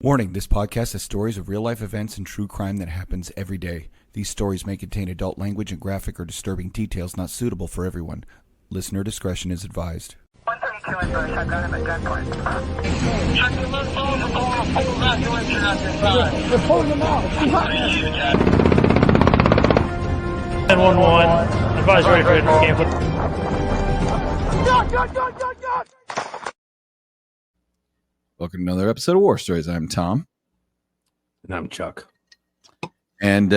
Warning, this podcast has stories of real-life events and true crime that happens every day. These stories may contain adult language and graphic or disturbing details not suitable for everyone. Listener discretion is advised. 132 in Bush, I've got him at gunpoint. Check the left phone, pull that direction on your side. They're pulling them out. 911, advise ready for camp. Welcome to another episode of War Stories. I'm Tom. And I'm Chuck. And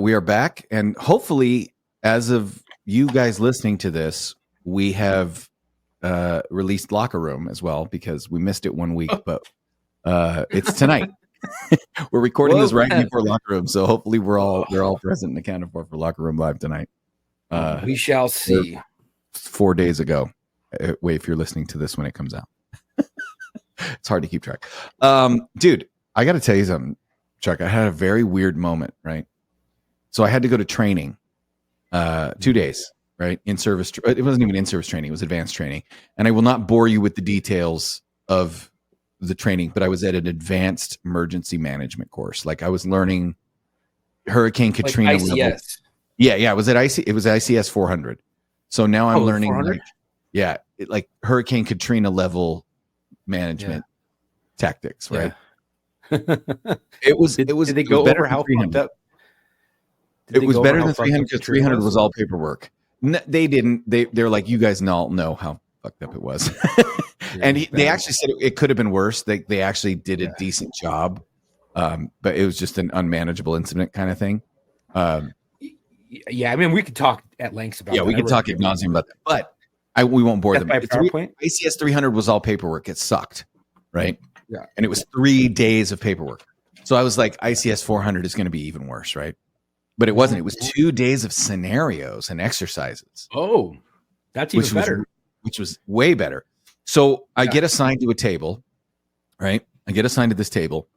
we are back. And hopefully, as of you guys listening to this, we have released Locker Room as well, because we missed it 1 week, but it's tonight. We're recording this right before Locker Room, so hopefully they're all present and accounted for Locker Room Live tonight. We shall see. 4 days ago. Wait, if you're listening to this when it comes out. It's hard to keep track. Dude, I got to tell you something, Chuck. I had a very weird moment, right? So I had to go to training 2 days, right? In service. It wasn't even in-service training. It was advanced training. And I will not bore you with the details of the training, but I was at an advanced emergency management course. Like, I was learning Hurricane Katrina. Like ICS. Level. Yeah. It was ICS 400. So now I'm learning, like Hurricane Katrina level management tactics, right? Yeah. It was. Did they go over how fucked up? It was better than 300 because 300 was all paperwork. They didn't. They're like, you guys all know how fucked up it was. And they actually said it could have been worse. They actually did a decent job, but it was just an unmanageable incident kind of thing. Yeah, I mean, we could talk at length about. Yeah, we could talk ad nauseum about that, but we won't bore them. ICS 300 was all paperwork. It sucked, right? Yeah, and it was 3 days of paperwork. So I was like, ICS 400 is going to be even worse, right? But it wasn't. It was 2 days of scenarios and exercises. Oh, that's even better. Which was way better. So I get assigned to a table, right? I get assigned to this table,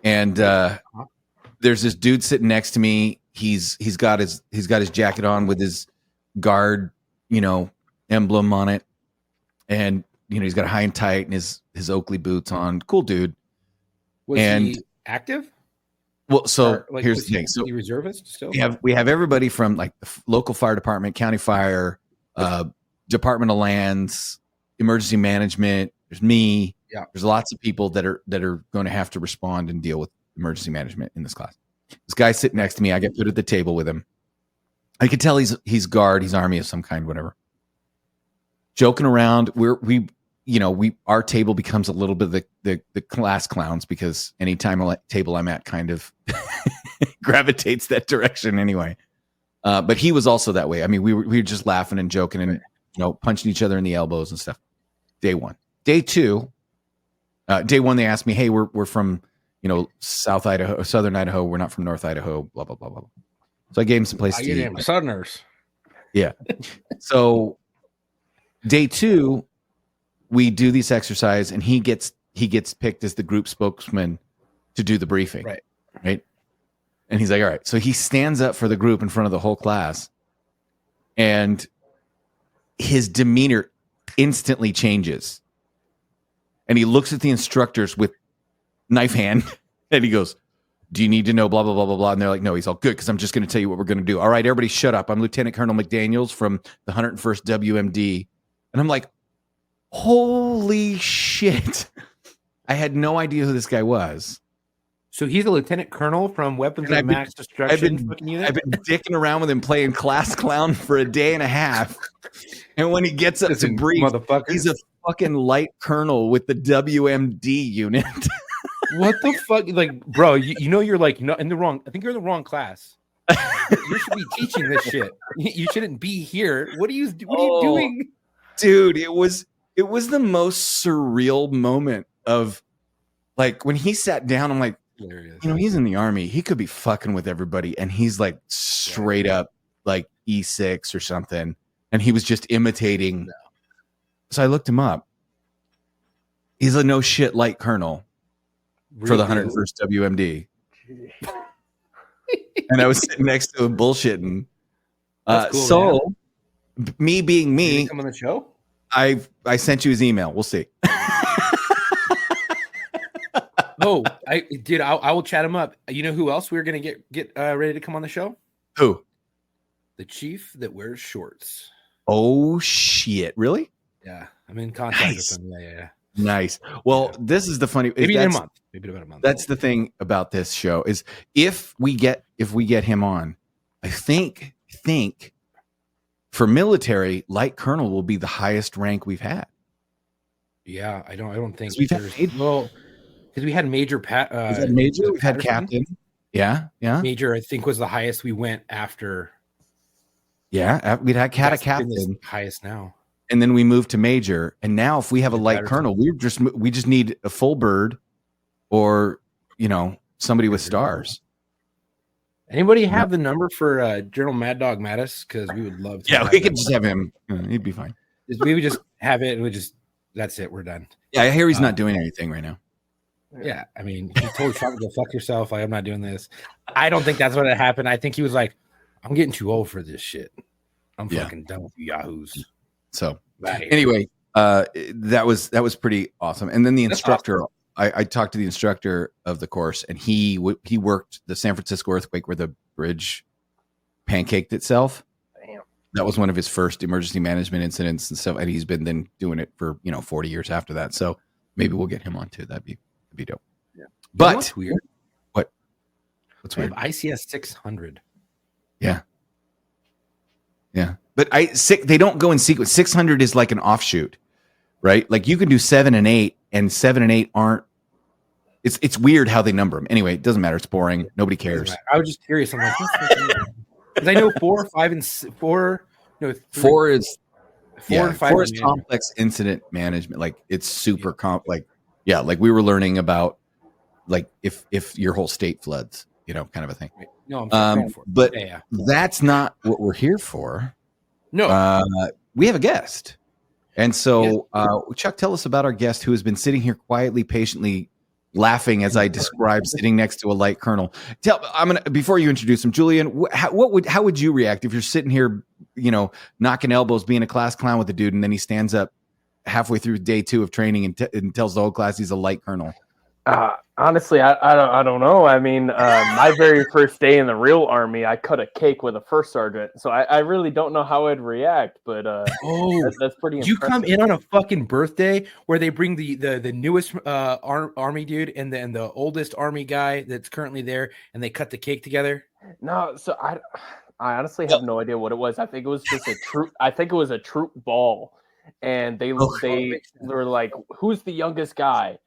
and there's this dude sitting next to me. He's got his jacket on with his guard, emblem on it, and he's got a high and tight and his Oakley boots on. Cool dude. Was he active? Well, so here's the thing. So he reservist still? We have everybody from like the local fire department, county fire, Department of Lands, emergency management. There's me. Yeah. There's lots of people that are going to have to respond and deal with emergency management in this class. This guy sitting next to me, I get put at the table with him. I could tell he's guard, he's army of some kind, whatever. Joking around, our table becomes a little bit of the class clowns, because anytime table I'm at kind of gravitates that direction anyway. But he was also that way. I mean, we were just laughing and joking and punching each other in the elbows and stuff. Day one. Day two. Day one, they asked me, "Hey, we're from South Idaho, Southern Idaho. We're not from North Idaho." Blah blah blah blah. So I gave him some place to eat. Southerners. Yeah. So day two, we do this exercise, and he gets picked as the group spokesman to do the briefing. Right. And he's like, all right. So he stands up for the group in front of the whole class, and his demeanor instantly changes. And he looks at the instructors with knife hand, and he goes, "Do you need to know blah, blah, blah, blah, blah?" And they're like, "No." He's all, "Good, because I'm just going to tell you what we're going to do. All right, everybody shut up. I'm Lieutenant Colonel McDaniels from the 101st WMD." And I'm like, holy shit. I had no idea who this guy was. So he's a lieutenant colonel from Weapons of Mass Destruction. I've been dicking around with him playing class clown for a day and a half. And when he gets up to brief, he's a fucking light colonel with the WMD unit. What the fuck? Like, bro, you're like in the wrong. I think you're in the wrong class. You should be teaching this shit. You shouldn't be here. What are you doing? Dude, it was the most surreal moment of, like, when he sat down, I'm like, he's in the army. He could be fucking with everybody. And he's like straight up like E6 or something. And he was just imitating. No. So I looked him up. He's a no shit light colonel for the 101st WMD. And I was sitting next to him bullshitting. Cool, me being me. Did he come on the show? I sent you his email. We'll see. Oh, I will chat him up. You know who else we're gonna get ready to come on the show? Who? The chief that wears shorts. Oh shit! Really? Yeah, I'm in contact Nice. with him. Yeah. Nice. Well, this is the funny. Maybe in a month. Maybe about a month. That's the thing about this show is if we get him on, I think for military, light colonel will be the highest rank we've had. Yeah, I don't think we've had because we had major we've had captain. Yeah. Major, I think, was the highest we went after. Yeah, we'd had captain, highest now, and then we moved to major, and now if we have a light colonel, we just need a full bird, or somebody with stars. Anybody have the number for General Mad Dog Mattis? Because we would love to. Yeah, we could just have him. He'd be fine. We would just have it, and that's it. We're done. Yeah, I hear he's not doing anything right now. Yeah, I mean, he told Trump to go fuck yourself. I'm not doing this. I don't think that's what happened. I think he was like, I'm getting too old for this shit. I'm fucking done with you yahoos. So anyway, that was pretty awesome. And then the instructor, I talked to the instructor of the course, and he worked the San Francisco earthquake where the bridge pancaked itself. Damn. That was one of his first emergency management incidents and stuff. And he's been then doing it for 40 years after that. So maybe we'll get him on too. That'd be dope. Yeah. But what's weird? What's weird? ICS 600. Yeah. But they don't go in sequence. 600 is like an offshoot, right? Like you can do 7 and 8, and 7 and 8 aren't. It's weird how they number them. Anyway, it doesn't matter. It's boring. Nobody cares. I was just curious. I'm like, because I know 4, 5, and 4. No, 4 is 4 and 5. 4 is complex incident management. Like it's super like we were learning about like if your whole state floods, kind of a thing. No, I'm but that's not what we're here for. No, we have a guest, and so Chuck, tell us about our guest who has been sitting here quietly, patiently laughing as I describe sitting next to a light colonel. Before you introduce him, Julian, how would you react if you're sitting here, knocking elbows, being a class clown with a dude, and then he stands up halfway through day 2 of training and tells the whole class he's a light colonel? Honestly, I don't know. I mean, my very first day in the real army, I cut a cake with a first sergeant, so I really don't know how I'd react. But that's pretty impressive. You come in on a fucking birthday where they bring the newest army dude and the oldest army guy that's currently there, and they cut the cake together. No, so I honestly have no idea what it was. I think it was just a troop. I think it was a troop ball, and they were like, "Who's the youngest guy?"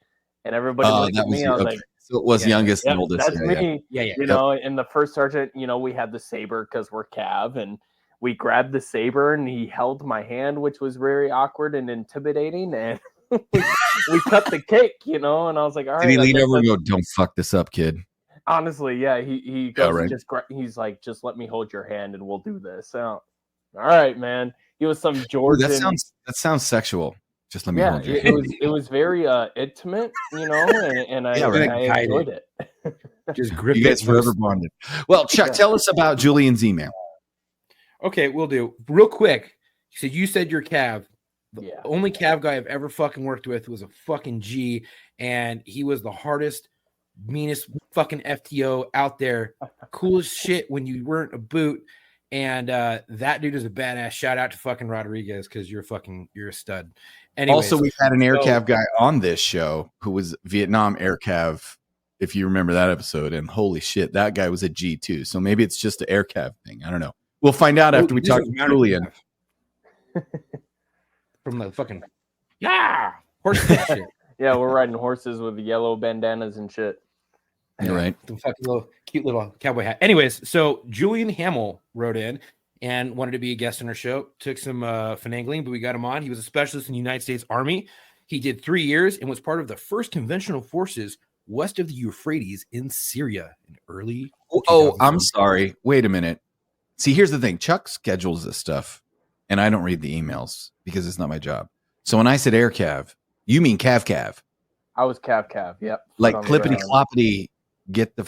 And everybody looked at me. I was like, so it was youngest and oldest. That's me. Yeah. And the first sergeant, we had the saber because we're Cav, and we grabbed the saber, and he held my hand, which was very awkward and intimidating. And we cut the cake, and I was like, all right. Did he lean over and go, "Don't fuck this up, kid"? Honestly, yeah. He goes, he's like, "Just let me hold your hand, and we'll do this." So, all right, man. He was some Georgian. That sounds sexual. Just let me hold your hand. It was very intimate, and I enjoyed it. Just grip you guys forever bonded. Well, Chuck, tell us about Julian's email. Okay, we'll do. Real quick. You said you're Cav. The only Cav guy I've ever fucking worked with was a fucking G, and he was the hardest, meanest fucking FTO out there. Coolest shit when you weren't a boot. And that dude is a badass. Shout out to fucking Rodriguez because you're a stud. Anyways, also, we've had an Air Cav guy on this show who was Vietnam Air Cav, if you remember that episode. And holy shit, that guy was a G too. So maybe it's just an Air Cav thing. I don't know. We'll find out after we talk to Julian. From the fucking horse shit. Yeah, we're riding horses with yellow bandanas and shit. You're right. The fucking cute little cowboy hat. Anyways, so Julian Hamill wrote in and wanted to be a guest on our show. Took some finagling, but we got him on. He was a specialist in the United States Army. He did 3 years and was part of the first conventional forces west of the Euphrates in Syria in early. Oh, I'm sorry. Wait a minute. See, here's the thing. Chuck schedules this stuff, and I don't read the emails because it's not my job. So when I said Air Cav, you mean Cav. I was Cav. Yep. Like clippity cloppity. Get the.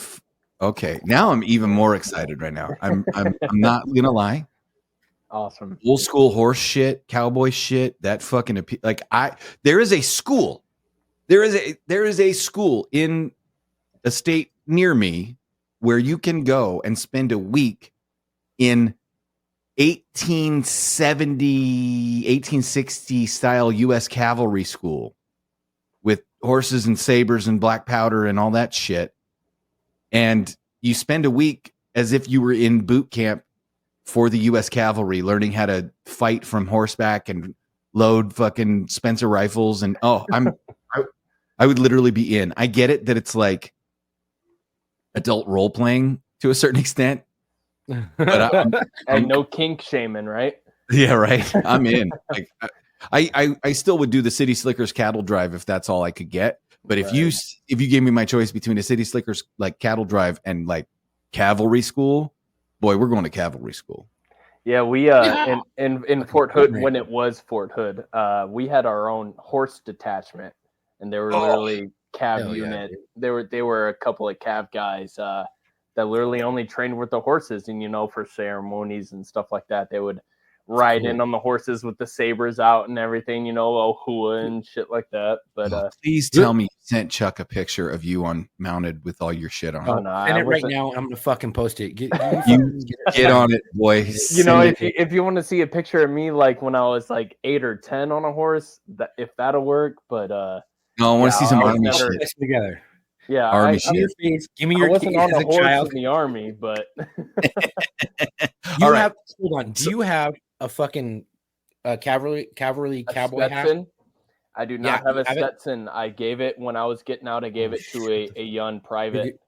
Okay, now I'm even more excited right now. I'm not gonna lie. Awesome. Old school horse shit, cowboy shit. That fucking there is a school There is a school in a state near me where you can go and spend a week in 1860 style U.S. cavalry school with horses and sabers and black powder and all that shit. And you spend a week as if you were in boot camp for the U.S. cavalry, learning how to fight from horseback and load fucking Spencer rifles. And I would literally be in. I get it that it's like adult role playing to a certain extent, but and no kink shaming, right? Yeah, right. I'm in. Like, I still would do the City Slickers cattle drive if that's all I could get. But if you gave me my choice between a City Slickers like cattle drive and like cavalry school, boy, we're going to cavalry school. Yeah, we in Fort Hood, when it was Fort Hood, we had our own horse detachment, and they were literally cav unit. Yeah, they were a couple of cav guys that literally only trained with the horses, and for ceremonies and stuff like that, they would ride in on the horses with the sabers out and everything, ohua and shit like that. But please tell me you sent Chuck a picture of you mounted with all your shit on. Oh no, send it right now. I'm gonna fucking post it. Get on it, boy. If you want to see a picture of me like when I was like 8 or 10 on a horse, if that'll work. But no, I want to see some army shit together. Yeah, army shit. Give me your. I wasn't on a horse in the army, but you have. Hold on. Do you have a fucking cavalry cowboy hat? I do not have a Stetson. I gave it when I was getting out. I gave it to a young private.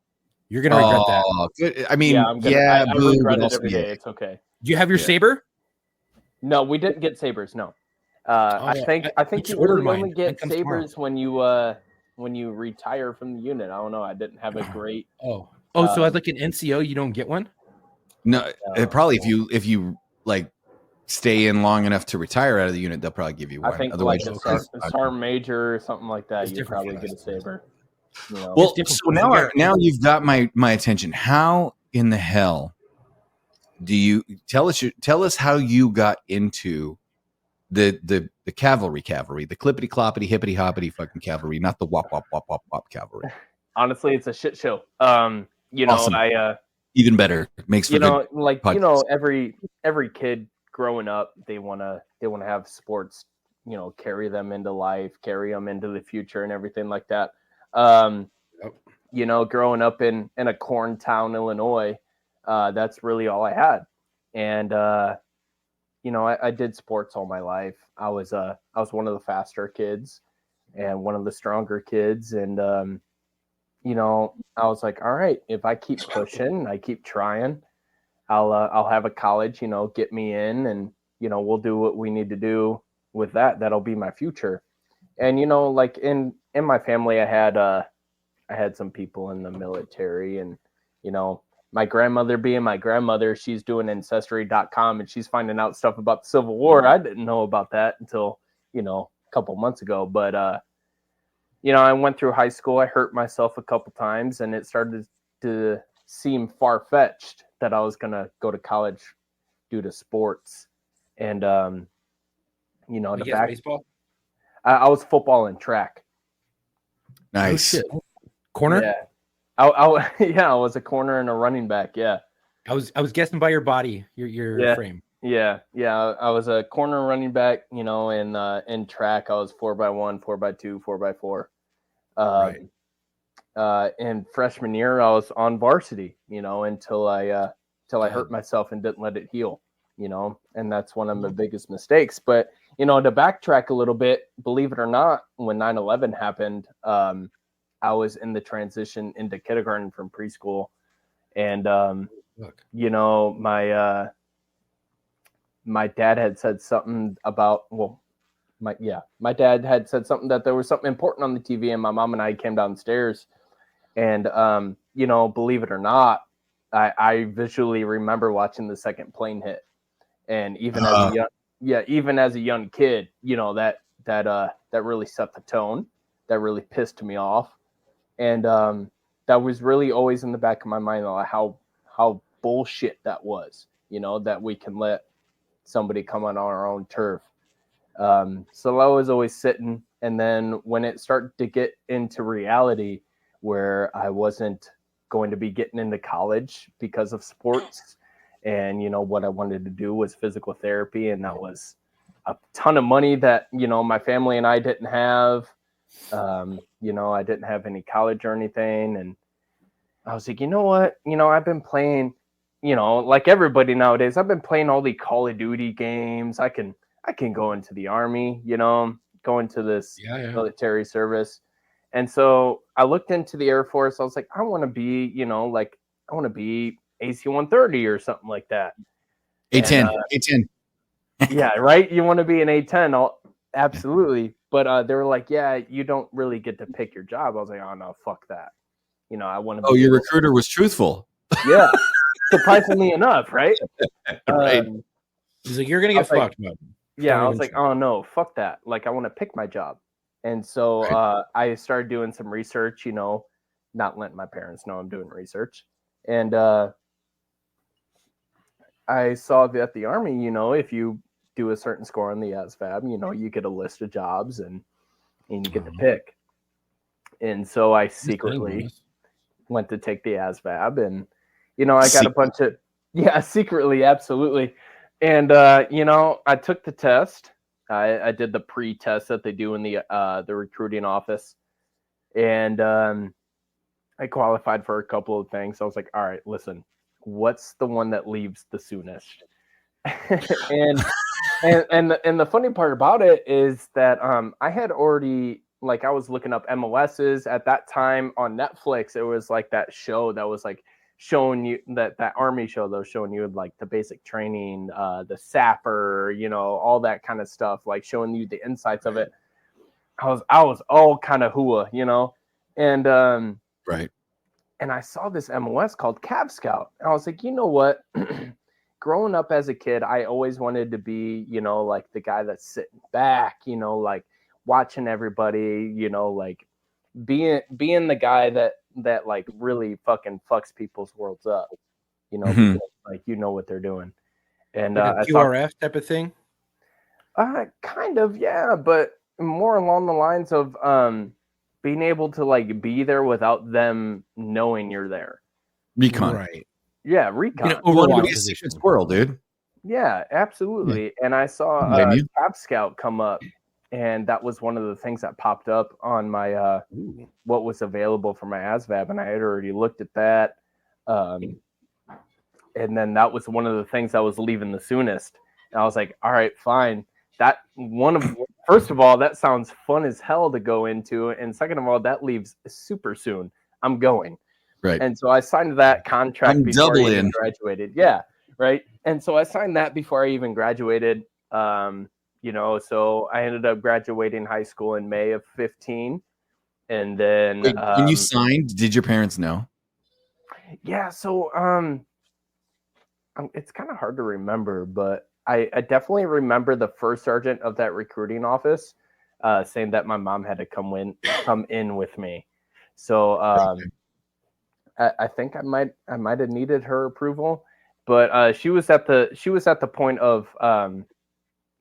You're gonna regret that. Good. I mean, I regret it every day. It's okay. Do you have your saber? No, we didn't get sabers. No, I think you only get sabers when you retire from the unit. I don't know. I didn't have a great. So as like an NCO, you don't get one. No, probably if you like stay in long enough to retire out of the unit, they'll probably give you one. I think otherwise, like a sergeant major or something like that, you probably get a saber. Well, so now you've got my attention. How in the hell do you tell us how you got into the cavalry, the clippity cloppity hippity hoppity fucking cavalry, not the wop wop wop wop wop cavalry? Honestly, it's a shit show. Awesome. Even better. It makes for every kid growing up, they want to have sports, carry them into life, carry them into the future and everything like that. Growing up in a corn town, Illinois, that's really all I had. And, I did sports all my life. I was one of the faster kids and one of the stronger kids. And, I was like, all right, if I keep pushing, I keep trying, I'll have a college, get me in, and, we'll do what we need to do with that. That'll be my future. And, like in my family, I had some people in the military, and, my grandmother being my grandmother, she's doing ancestry.com and she's finding out stuff about the Civil War. I didn't know about that until, a couple months ago. But, I went through high school. I hurt myself a couple times, and it started to seem far-fetched that I was going to go to college due to sports. And, baseball? I was football and track. Nice. Oh, corner? Yeah. I was a corner and a running back. Yeah. I was guessing by your body, your frame. Yeah. I was a corner running back, in track. I was 4x1, 4x2, 4x4. In freshman year, I was on varsity, until I hurt myself and didn't let it heal, and that's one of my biggest mistakes. But, to backtrack a little bit, believe it or not, when 9/11 happened, I was in the transition into kindergarten from preschool. And, my dad had said something about, my dad had said something that there was something important on the TV, and my mom and I came downstairs, and, believe it or not, I visually remember watching the second plane hit. And even as a young kid, that really set the tone. That really pissed me off. And that was really always in the back of my mind, how bullshit that was, that we can let somebody come on our own turf. So I was always sitting, And then when it started to get into reality where I wasn't going to be getting into college because of sports, and, you know, what I wanted to do was physical therapy, and that was a ton of money that, you know, my family and I didn't have. You know, I didn't have any college or anything. And I was like, you know what? You know, I've been playing, you know, like everybody nowadays, I've been playing all the Call of Duty games. I can go into the Army, you know, go into this military service. And so I looked into the Air Force. I was like, I want to be, you know, like I want to be AC-130 or something like that. A10, A10. Yeah, right. You want to be an A10, absolutely. But they were like, yeah, you don't really get to pick your job. I was like, oh no, fuck that. You know, I want to. Oh, your recruiter was truthful. Yeah, surprisingly enough, right? Right. He's like, you're gonna get fucked. Yeah, I was like, oh no, fuck that. Like, I want to pick my job. And so I started doing some research, you know, not letting my parents know I'm doing research. And I saw that at the Army, you know, if you do a certain score on the ASVAB, you know, you get a list of jobs and you get to pick. And so I secretly went to take the ASVAB, and, you know, I got a bunch of, secretly, absolutely. And, you know, I took the test. I did the pre-test that they do in the recruiting office, and I qualified for a couple of things. I was like, all right, listen, what's the one that leaves the soonest? and the funny part about it is that I had already, like, I was looking up MOSs at that time on Netflix. It was like that show that was like showing you that Army show that was showing you like the basic training, the sapper, you know, all that kind of stuff, like showing you the insights of it. I was all kind of hooah, you know, and right. And I saw this MOS called Cav Scout. And I was like, you know what? Growing up as a kid, I always wanted to be, you know, like the guy that's sitting back, you know, like watching everybody, you know, like being the guy that like really fucking fucks people's worlds up, you know, because, like, you know what they're doing. And like a QRF type of thing. Kind of, yeah, but more along the lines of being able to like be there without them knowing you're there. Recon, right? Yeah, recon. You want to be a secret squirrel, dude. Yeah, absolutely. Yeah. And I saw Cav Scout come up, and that was one of the things that popped up on my what was available for my ASVAB, and I had already looked at that. And then that was one of the things that was leaving the soonest. And I was like, all right, fine. That first of all, that sounds fun as hell to go into, and second of all, that leaves super soon. I'm going. Right. And so I signed that contract before I even graduated. Yeah. Right. And so I signed that before I even graduated. You know, so I ended up graduating high school in May of 15. And then when you signed, did your parents know? Yeah. So it's kind of hard to remember, but I definitely remember the first sergeant of that recruiting office saying that my mom had to come in with me. So I think I might have needed her approval, but she was at the point of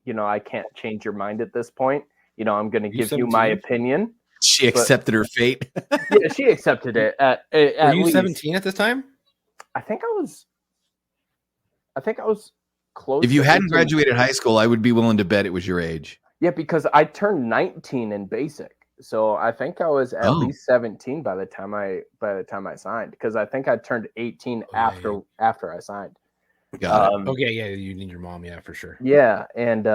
you know, I can't change your mind at this point. You know, I'm going to give you my opinion. She accepted her fate. Yeah, she accepted it. Were you 17 at this time? I think I was close. If you hadn't graduated high school, I would be willing to bet it was your age. Yeah, because I turned 19 in basic. So I think I was at least 17 by the time I signed, because I think I turned 18 after I signed. Got it. Okay, yeah, you need your mom, yeah, for sure. Yeah, and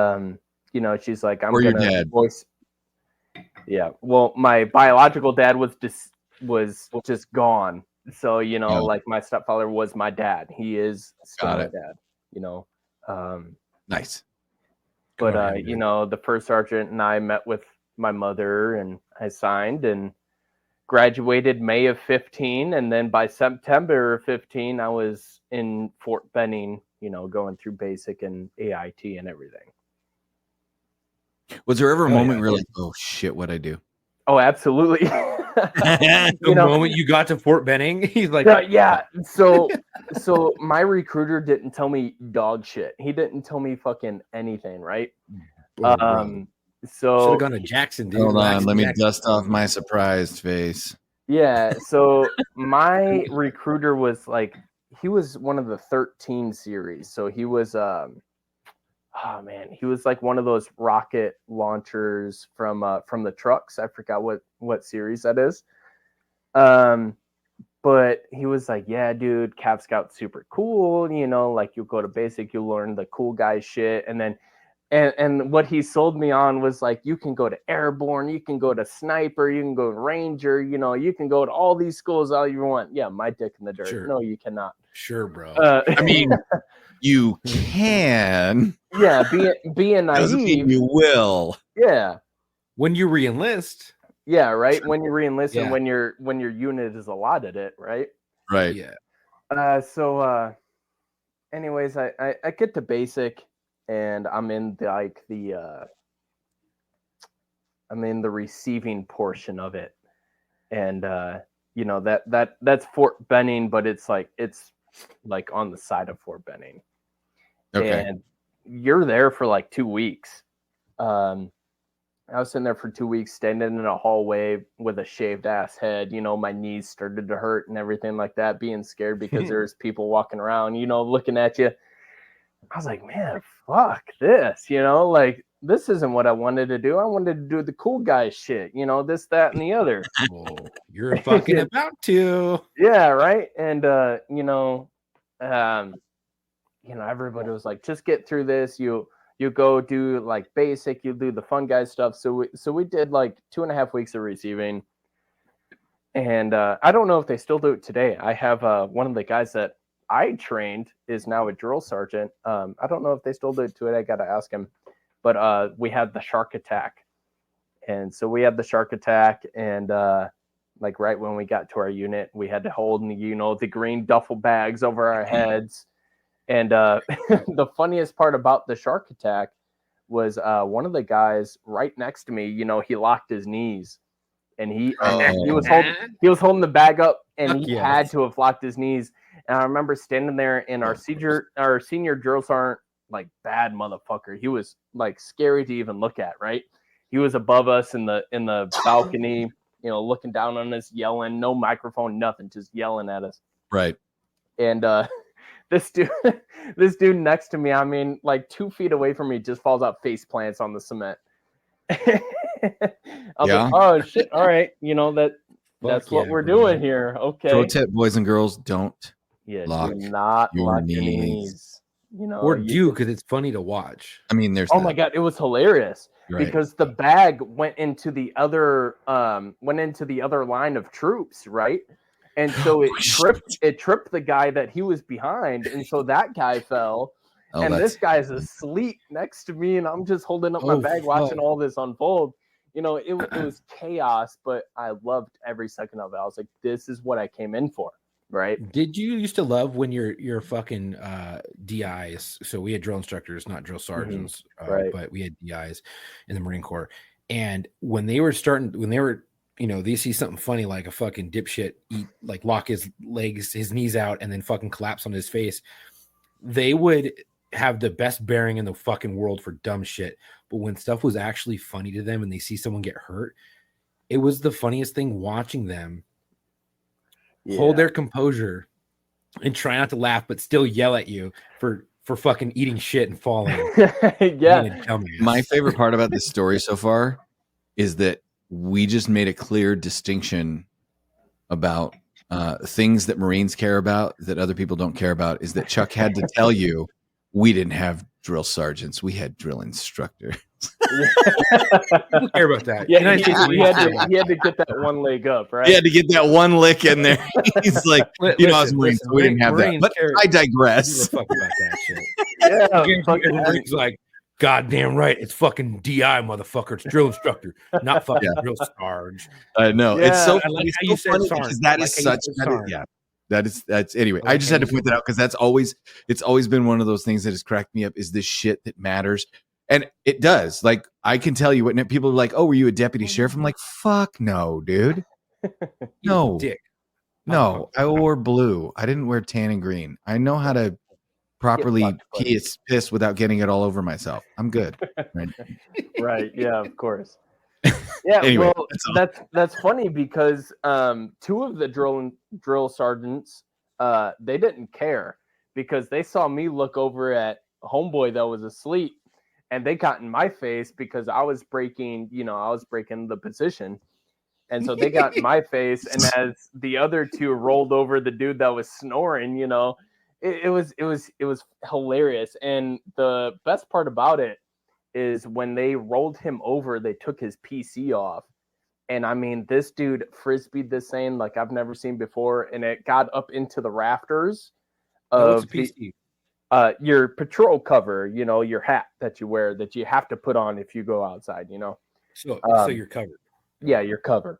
you know, she's like, I'm your dad. voice. Yeah, well, my biological dad was just gone. So, you know, like my stepfather was my dad. He is still my dad. You know. Nice. But you know, the first sergeant and I met with my mother, and I signed and graduated May of 15, and then by September of 15 I was in Fort Benning, you know, going through basic and AIT and everything. Was there ever a moment where you're like, oh shit, what'd I do? Oh, absolutely. The moment you got to Fort Benning, he's like, yeah. So my recruiter didn't tell me dog shit. He didn't tell me fucking anything, right? Should have So gone to Jackson, dude. Hold Relax on, in let me Jackson. dust off my surprised face. yeah, so my recruiter was like, he was one of the 13 series. So he was oh man, he was like one of those rocket launchers from the trucks. I forgot what series that is. But he was like, yeah, dude, Cav Scout's super cool. You know, like you go to basic, you learn the cool guy shit. And then, and what he sold me on was like, you can go to airborne, you can go to sniper, you can go to ranger, you know, you can go to all these schools all you want. Yeah, my dick in the dirt. Sure. No, you cannot. Sure, bro. I mean, you can. Yeah, being Doesn't mean naive. you will. Yeah. When you re-enlist. Yeah, right. When you re-enlist and Yeah. when your unit is allotted it, right? Right. Yeah. So anyways, I get to basic and I'm in I'm in the receiving portion of it. And you know, that's Fort Benning, but it's like on the side of Fort Benning. Okay. And you're there for like 2 weeks. I was sitting there for 2 weeks, standing in a hallway with a shaved ass head. You know, my knees started to hurt and everything like that, being scared because there's people walking around, you know, looking at you. I was like, man, fuck this, you know, like this isn't what I wanted to do. I wanted to do the cool guy shit, you know, this, that, and the other. Oh, you're fucking about to. Yeah, right. And everybody was like, just get through this. You go do like basic, you do the fun guy stuff. So we did like 2.5 weeks of receiving. And I don't know if they still do it today. I have one of the guys that I trained is now a drill sergeant. I don't know if they still do it today. I got to ask him. But we had the shark attack. And so we had the shark attack. And like right when we got to our unit, we had to hold, you know, the green duffel bags over our heads. And the funniest part about the shark attack was one of the guys right next to me, you know, he locked his knees and he was holding the bag up and he had to have locked his knees. And I remember standing there and our senior drill sergeant, like bad motherfucker. He was like scary to even look at, right? He was above us in the balcony, you know, looking down on us, yelling, no microphone, nothing, just yelling at us. Right. And this dude next to me, I mean, like 2 feet away from me, just falls out face plants on the cement. I was like, oh shit, all right, you know, that's what we're doing here. Okay. Pro tip, boys and girls, don't lock your knees. You know, or do because it's funny to watch. I mean, there's my god, it was hilarious because the bag went into the other line of troops, right? And so it tripped the guy that he was behind, and so that guy fell. And this guy's asleep next to me, and I'm just holding up my bag, watching all this unfold. You know, it was chaos, but I loved every second of it. I was like, this is what I came in for, right? Did you used to love when your fucking DIs? So we had drill instructors, not drill sergeants, but we had DIs in the Marine Corps. And when they were you know, they see something funny like a fucking dipshit lock his knees out and then fucking collapse on his face, they would have the best bearing in the fucking world for dumb shit. But when stuff was actually funny to them and they see someone get hurt, it was the funniest thing watching them hold their composure and try not to laugh, but still yell at you for fucking eating shit and falling. My favorite part about this story so far is that we just made a clear distinction about things that Marines care about that other people don't care about. Is that Chuck had to tell you we didn't have drill sergeants, we had drill instructors. People care about that. Yeah, he had to get that one leg up, right? He had to get that one lick in there. He's like, I was Marines, so we didn't have that. But I digress. Fuck about that shit. Everybody's like, goddamn right, it's fucking DI, motherfucker. It's drill instructor, not fucking drill sarge. I know. It's so funny. How you said because that is such. That's anyway. I just had to point that out because it's always been one of those things that has cracked me up. Is this shit that matters? And it does. Like, I can tell you what people are like, oh, were you a deputy sheriff? I'm like, fuck no, dude. No. Dick. No, I wore blue. I didn't wear tan and green. I know how to properly piss without getting it all over myself. I'm good. Right. Right. Yeah, of course. Yeah. Anyway, well, that's funny because 2 of the drill sergeants, they didn't care because they saw me look over at homeboy that was asleep, and they got in my face because I was breaking the position. And so they got in my face, and as the other 2 rolled over the dude that was snoring, it was hilarious. And the best part about it is when they rolled him over, they took his PC off. And I mean, this dude frisbeed this thing like I've never seen before, and it got up into the rafters of your patrol cover, your hat that you wear that you have to put on if you go outside, So you're covered. Yeah, you're covered.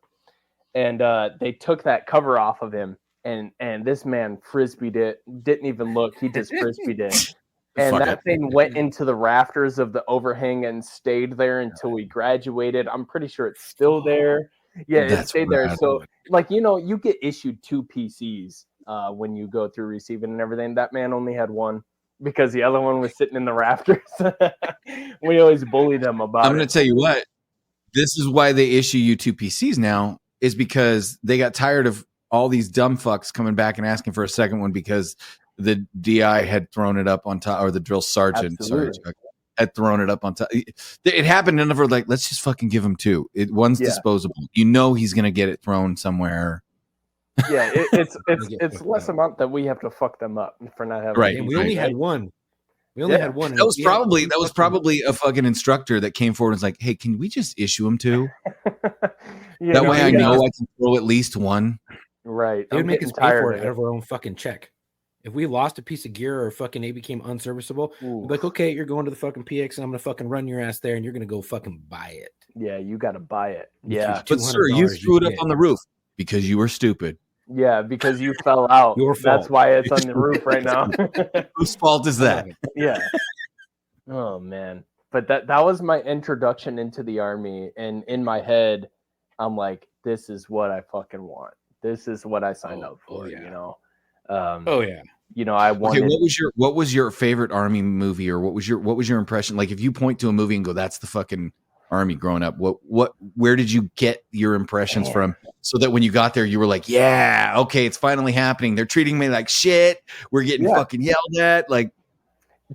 And they took that cover off of him, and this man frisbeed it, didn't even look. He just frisbeed it. And that thing went into the rafters of the overhang and stayed there until we graduated. I'm pretty sure it's still there. Yeah, it stayed there. So, you get issued 2 PCs when you go through receiving and everything. That man only had 1 because the other one was sitting in the rafters. We always bully them about it. I'm going to tell you what. This is why they issue you 2 PCs now, is because they got tired of all these dumb fucks coming back and asking for a second one because the DI had thrown it up on top, or the drill sergeant, had thrown it up on top. It happened, and we're like, let's just fucking give him 2. One's disposable. He's going to get it thrown somewhere. Yeah, it's less amount that we have to fuck them up for not having. Right. We only had 1. We only had 1. That was probably a fucking instructor that came forward and was like, "Hey, can we just issue him 2? That way I know I can throw at least 1." Right. They would make us pay for it out of our own fucking check. If we lost a piece of gear or fucking became unserviceable, we'd be like, okay, you're going to the fucking PX and I'm going to fucking run your ass there and you're going to go fucking buy it. Yeah, you got to buy it. Yeah. But sir, you threw it up on the roof because you were stupid. Yeah, because you fell out. Your fault. That's why it's on the roof right now. Whose fault is that? Yeah. Oh, man. But that was my introduction into the Army. And in my head, I'm like, this is what I fucking want. This is what I signed up for, I wanted. Okay, what was your favorite Army movie, or what was your impression? Like, if you point to a movie and go, "That's the fucking Army," growing up, where did you get your impressions from? So that when you got there, you were like, "Yeah, okay, it's finally happening. They're treating me like shit. We're getting fucking yelled at." Like,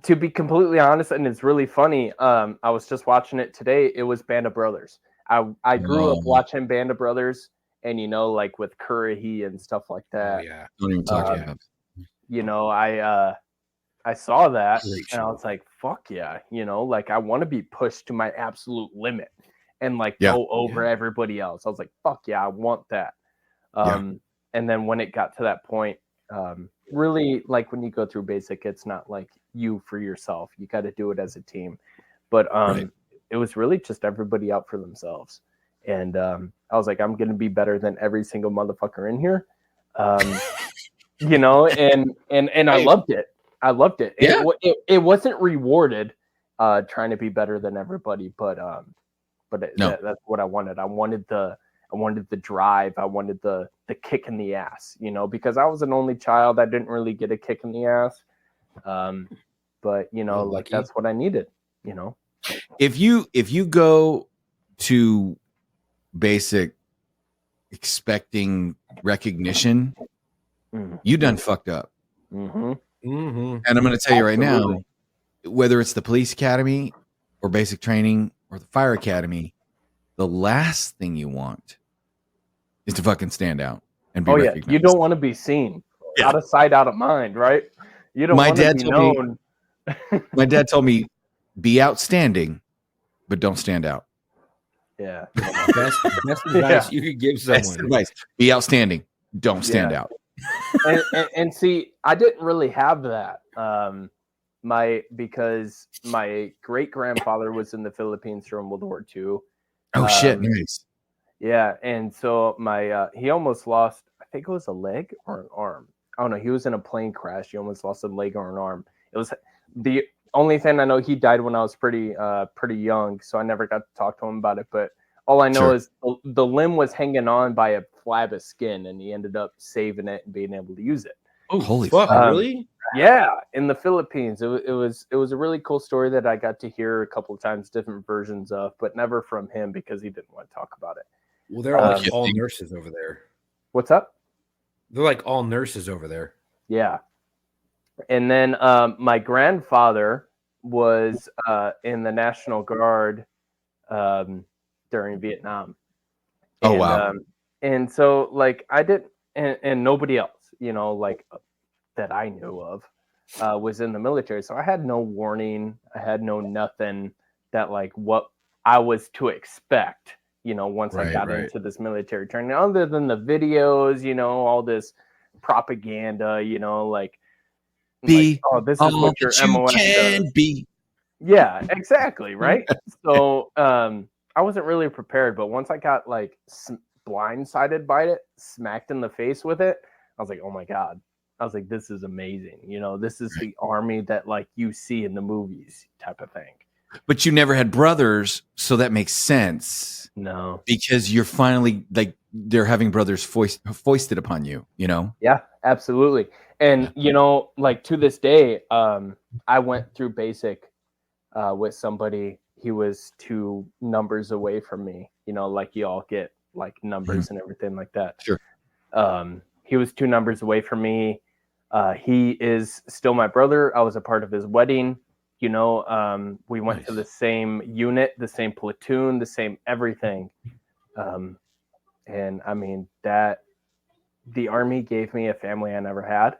to be completely honest, and it's really funny. I was just watching it today. It was Band of Brothers. I grew up watching Band of Brothers. And, like with Curry and stuff like that. Don't even talk about it. I saw that and I was like, fuck yeah. I want to be pushed to my absolute limit and go over everybody else. I was like, fuck yeah, I want that. And then when it got to that point, really, when you go through basic, it's not like you for yourself. You got to do it as a team. But it was really just everybody out for themselves. And I was like, I'm going to be better than every single motherfucker in here. And I loved it. I loved it. Yeah. It wasn't rewarded trying to be better than everybody, but that's what I wanted. I wanted the drive. I wanted the kick in the ass, because I was an only child. I didn't really get a kick in the ass. But that's what I needed, If you go to basic expecting recognition, you done fucked up. Mm-hmm. Mm-hmm. And I'm going to tell you right now, whether it's the police academy or basic training or the fire academy, the last thing you want is to fucking stand out and be recognized. You don't want to be seen. Out of sight, out of mind, right? You don't want to be known. My dad told me, be outstanding, but don't stand out. Yeah. Best advice you could give someone. Best advice. Be outstanding. Don't stand out. and see, I didn't really have that. Because my great grandfather was in the Philippines during World War II. Oh shit, nice. Yeah, and so he almost lost, I think it was a leg or an arm. I don't know. He was in a plane crash. He almost lost a leg or an arm. It was the only thing I know. He died when I was pretty young, so I never got to talk to him about it. But all I know is the limb was hanging on by a flab of skin, and he ended up saving it and being able to use it. Oh, holy fuck! fuck. Really? Yeah, in the Philippines. It was a really cool story that I got to hear a couple of times, different versions of, but never from him because he didn't want to talk about it. Well, they're like all nurses over there. What's up? They're like all nurses over there. Yeah. And then my grandfather was in the National Guard during Vietnam. Oh, wow. And so, like, I did, and nobody else, like that I knew of, was in the military. So I had no warning. I had no nothing that, like, what I was to expect, once I got into this military training, other than the videos, all this propaganda, like, oh, this is what your MOS does. Be. Yeah, exactly. Right. So I wasn't really prepared, but once I got like blindsided by it, smacked in the face with it, I was like, oh my God. I was like, this is amazing. This is the army that like you see in the movies type of thing. But you never had brothers, so that makes sense. No. Because you're finally like they're having brothers foisted upon you, Yeah, absolutely. And like to this day, I went through basic with somebody. He was 2 numbers away from me, like you all get like numbers and everything like that. Sure. He was 2 numbers away from me. He is still my brother. I was a part of his wedding. We went to the same unit, the same platoon, the same everything. And I mean that the Army gave me a family I never had.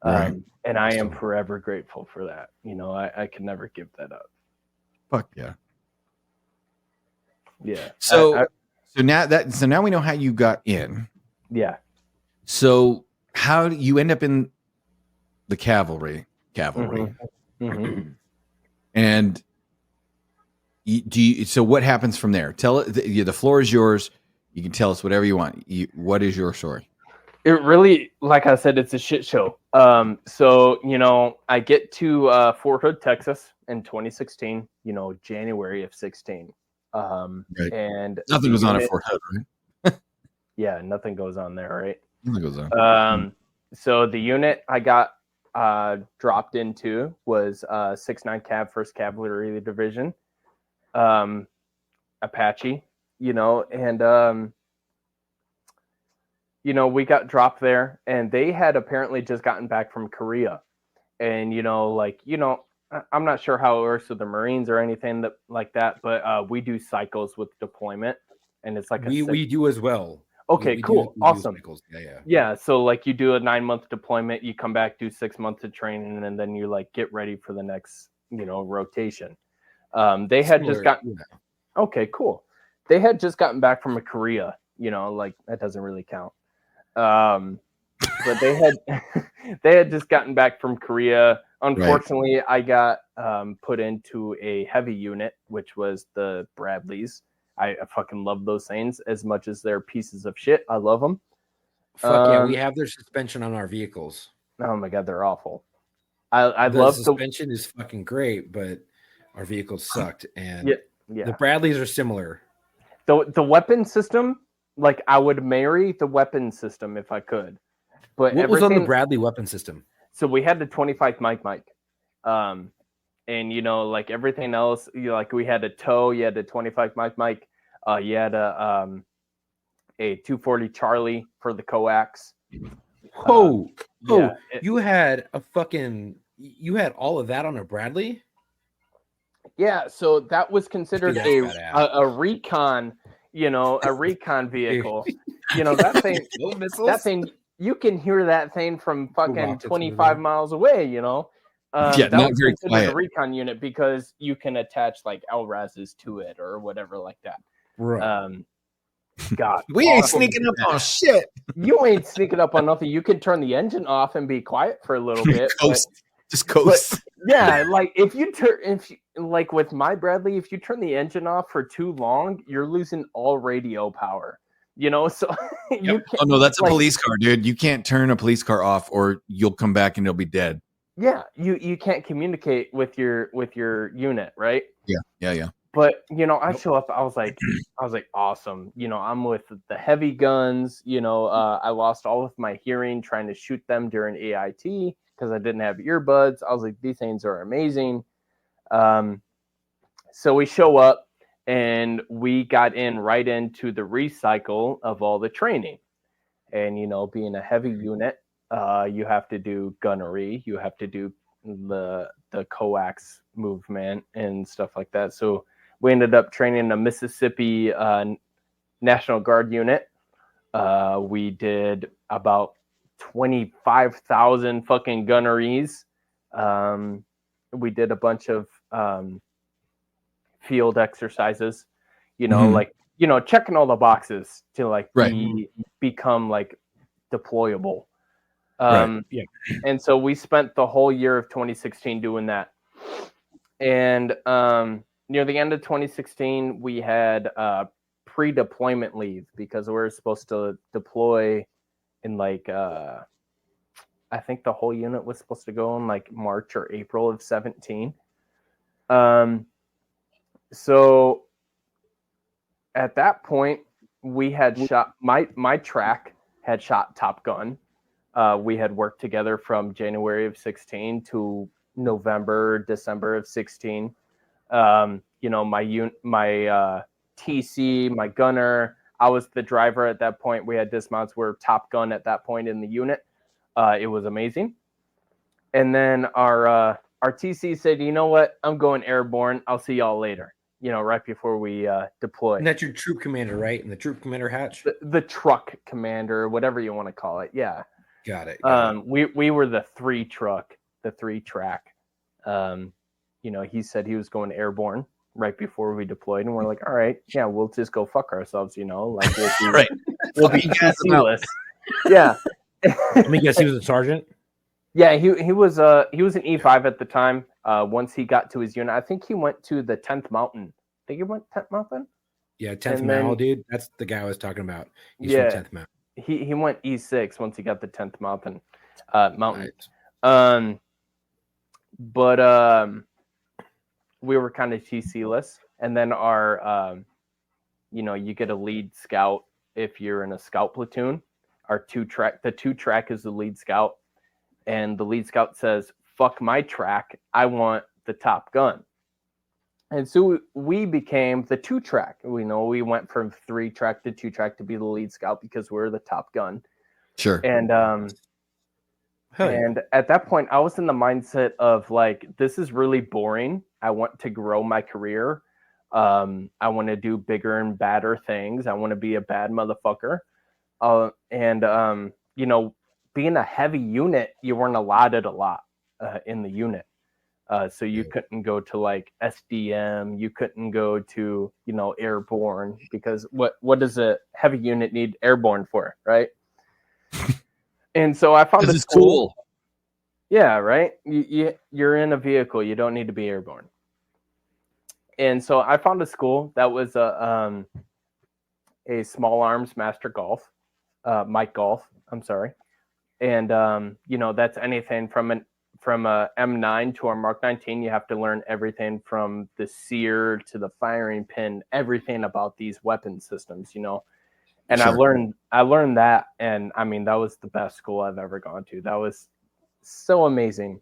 And I am forever grateful for that. I can never give that up. Fuck yeah. Yeah. So now we know how you got in. Yeah. So how do you end up in the cavalry? Mm-hmm. And so what happens from there? Tell it. The floor is yours. You can tell us whatever you want. What is your story? It really, like I said, it's a shit show. So, I get to Fort Hood, Texas in 2016, January of 16. And nothing goes on at Fort Hood, right? Yeah, nothing goes on there, right? Nothing goes on. So the unit I got dropped into was 6-9 Cav, 1st Cavalry Division, Apache, and we got dropped there, and they had apparently just gotten back from Korea. And, I'm not sure how it works with the Marines or anything like that, but we do cycles with deployment, and it's like we do as well. Okay, cool. Awesome. Yeah. So like you do a 9-month deployment, you come back, do 6 months of training, and then you like get ready for the next, rotation. They had just gotten, okay, cool. They had just gotten back from Korea, like that doesn't really count. But they had just gotten back from Korea. Unfortunately, I got put into a heavy unit, which was the Bradleys. I fucking love those things as much as they're pieces of shit. I love them. Fuck yeah, we have their suspension on our vehicles. Oh my God, they're awful. I the love suspension is fucking great, but our vehicles sucked. And yeah. The Bradleys are similar. The weapon system, like I would marry the weapon system if I could. But what was on the Bradley weapon system? So we had the 25 mic. And like everything else, like we had a tow, you had a 25 mic, you had a 240 Charlie for the coax. You had all of that on a Bradley? Yeah, so that was considered a recon, a recon vehicle. that thing, you can hear that thing from fucking 25 miles away, that not was very quiet. A recon unit because you can attach like LRASs to it or whatever like that. Right. God, we ain't sneaking up on shit. You ain't sneaking up on nothing. You can turn the engine off and be quiet for a little bit. Just coast. But, yeah, like if you like with my Bradley, if you turn the engine off for too long, you're losing all radio power. So you can't, oh no, that's a police car, dude. You can't turn a police car off, or you'll come back and it'll be dead. Yeah, you can't communicate with your unit, right? Yeah. But I show up. I was like, awesome. I'm with the heavy guns. I lost all of my hearing trying to shoot them during AIT because I didn't have earbuds. I was like, these things are amazing. So we show up and we got right into the recycle of all the training. And being a heavy unit, you have to do gunnery. You have to do the coax movement and stuff like that. So we ended up training a Mississippi National Guard unit. We did about 25,000 fucking gunneries. We did a bunch of field exercises, checking all the boxes to become deployable. And so we spent the whole year of 2016 doing that. And near the end of 2016, we had pre-deployment leave because we were supposed to deploy in I think the whole unit was supposed to go in March or April of 17. So at that point, we had shot my track had shot Top Gun. We had worked together from January of 16 to December of 16. My TC, my gunner, I was the driver at that point. We had dismounts. We were Top Gun at that point in the unit. It was amazing. And then our TC said, you know what? I'm going airborne. I'll see y'all later. Right before we deploy. And that's your troop commander, right? And the troop commander hatch? The truck commander, whatever you want to call it. Yeah. Got it. We were the three track. He said he was going airborne right before we deployed, and we're like, all right, yeah, we'll just go fuck ourselves, we'll be we'll be CC-less. Yeah. Let me guess, he was a sergeant. Yeah, he was an E5 at the time. Once he got to his unit, I think he went to the 10th Mountain. I think he went 10th Mountain. Yeah, 10th Mountain, dude. That's the guy I was talking about. He's from 10th Mountain. He went E6 once he got the 10th Mountain. Right. But we were kind of TC-less, and then our you get a lead scout if you're in a scout platoon. The 2-track is the lead scout, and the lead scout says, fuck my track, I want the Top Gun. And so we became the 2-track. We went from 3-track to 2-track to be the lead scout because we're the Top Gun. Sure. And and at that point, I was in the mindset of this is really boring. I want to grow my career. I want to do bigger and badder things. I want to be a bad motherfucker. Being a heavy unit, you weren't allotted a lot in the unit. So you couldn't go to SDM, you couldn't go to, airborne, because what does a heavy unit need airborne for, right? And so I found a school. Cool. Yeah, right. You're in a vehicle, you don't need to be airborne. And so I found a school that was a small arms master golf, Mike Golf. I'm sorry. And that's anything from a M9 to a Mark 19. You have to learn everything from the sear to the firing pin, everything about these weapon systems, And sure. I learned that, and I mean that was the best school I've ever gone to. That was so amazing.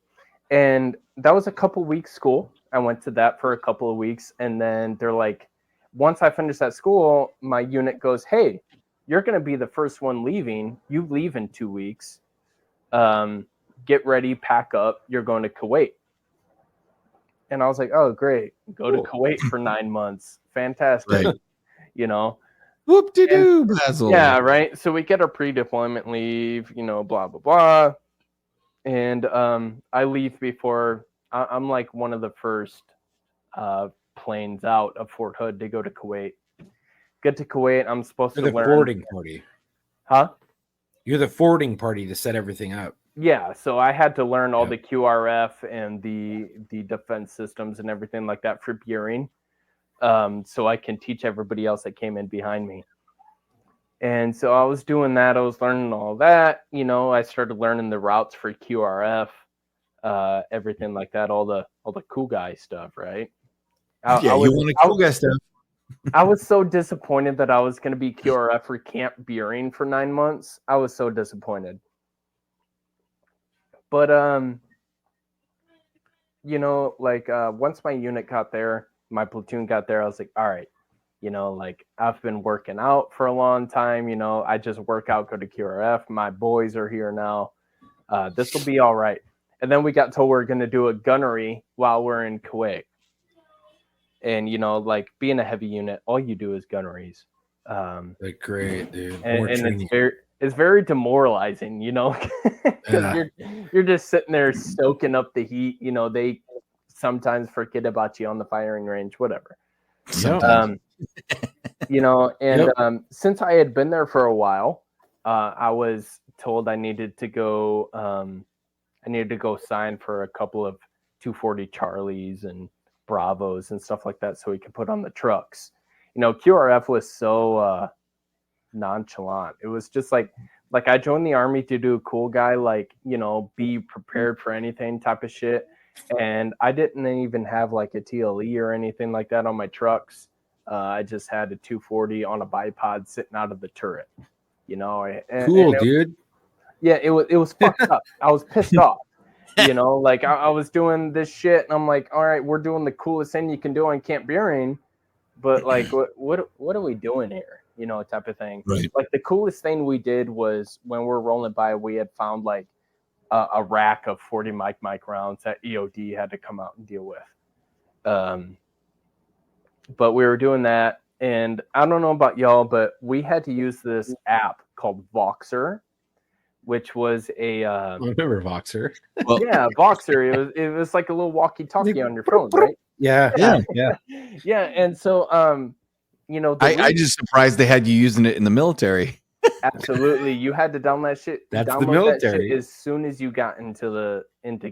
And that was a couple weeks school. I went to that for a couple of weeks, and then they're like, once I finished that school, my unit goes, hey, you're going to be the first one leaving. You leave in 2 weeks. Get ready, pack up. You're going to Kuwait. And I was like, oh, great. Go to Kuwait for 9 months. Fantastic. Right. Whoop-de-doo, Basil. Yeah, right. So we get our pre-deployment leave, blah, blah, blah. And I leave before I'm one of the first planes out of Fort Hood to go to Kuwait. Get to Kuwait. I'm supposed to learn. You're the forwarding party. Huh? You're the forwarding party to set everything up. Yeah, so I had to learn all the QRF and the defense systems and everything like that for Buring, so I can teach everybody else that came in behind me. And so I was doing that. I was learning all that. I started learning the routes for QRF, everything like that, all the cool guy stuff, right? You want to cool guy stuff. I was so disappointed that I was going to be QRF for Camp Beering for 9 months. I was so disappointed. But you know, like once my unit got there, my platoon got there, I was like, all right, you know, like I've been working out for a long time. You know, I just work out, go to QRF. My boys are here now. This will be all right. And then we got told we're going to do a gunnery while we're in Kuwait. And, you know, like being a heavy unit, all you do is gunneries. Like, great, dude. And it's very demoralizing, you know, because you're just sitting there soaking up the heat. You know, they sometimes forget about you on the firing range, whatever. You know, and since I had been there for a while, I was told I needed to go. I needed to go sign for a couple of 240 Charlies and Bravos and stuff like that, so we could put on the trucks. You know, QRF was so nonchalant. It was just like I joined the army to do a cool guy, like, you know, be prepared for anything type of shit. And I didn't even have like a TLE or anything like that on my trucks. I just had a 240 on a bipod sitting out of the turret. You know, dude. Yeah, it was fucked up. I was pissed off. You know, like I was doing this shit, and I'm like, all right, we're doing the coolest thing you can do on Camp Beering, but like, what are we doing here? You know, type of thing. Right. Like the coolest thing we did was when we're rolling by, we had found like a rack of 40 mic rounds that EOD had to come out and deal with. But we were doing that, and I don't know about y'all, but we had to use this app called Voxer, which was a I remember Voxer. yeah, Voxer. It was like a little walkie-talkie on your phone, right? Yeah. And so you know, I just surprised they had you using it in the military. Absolutely, you had to download that shit. That's download the military. that shit as soon as you got into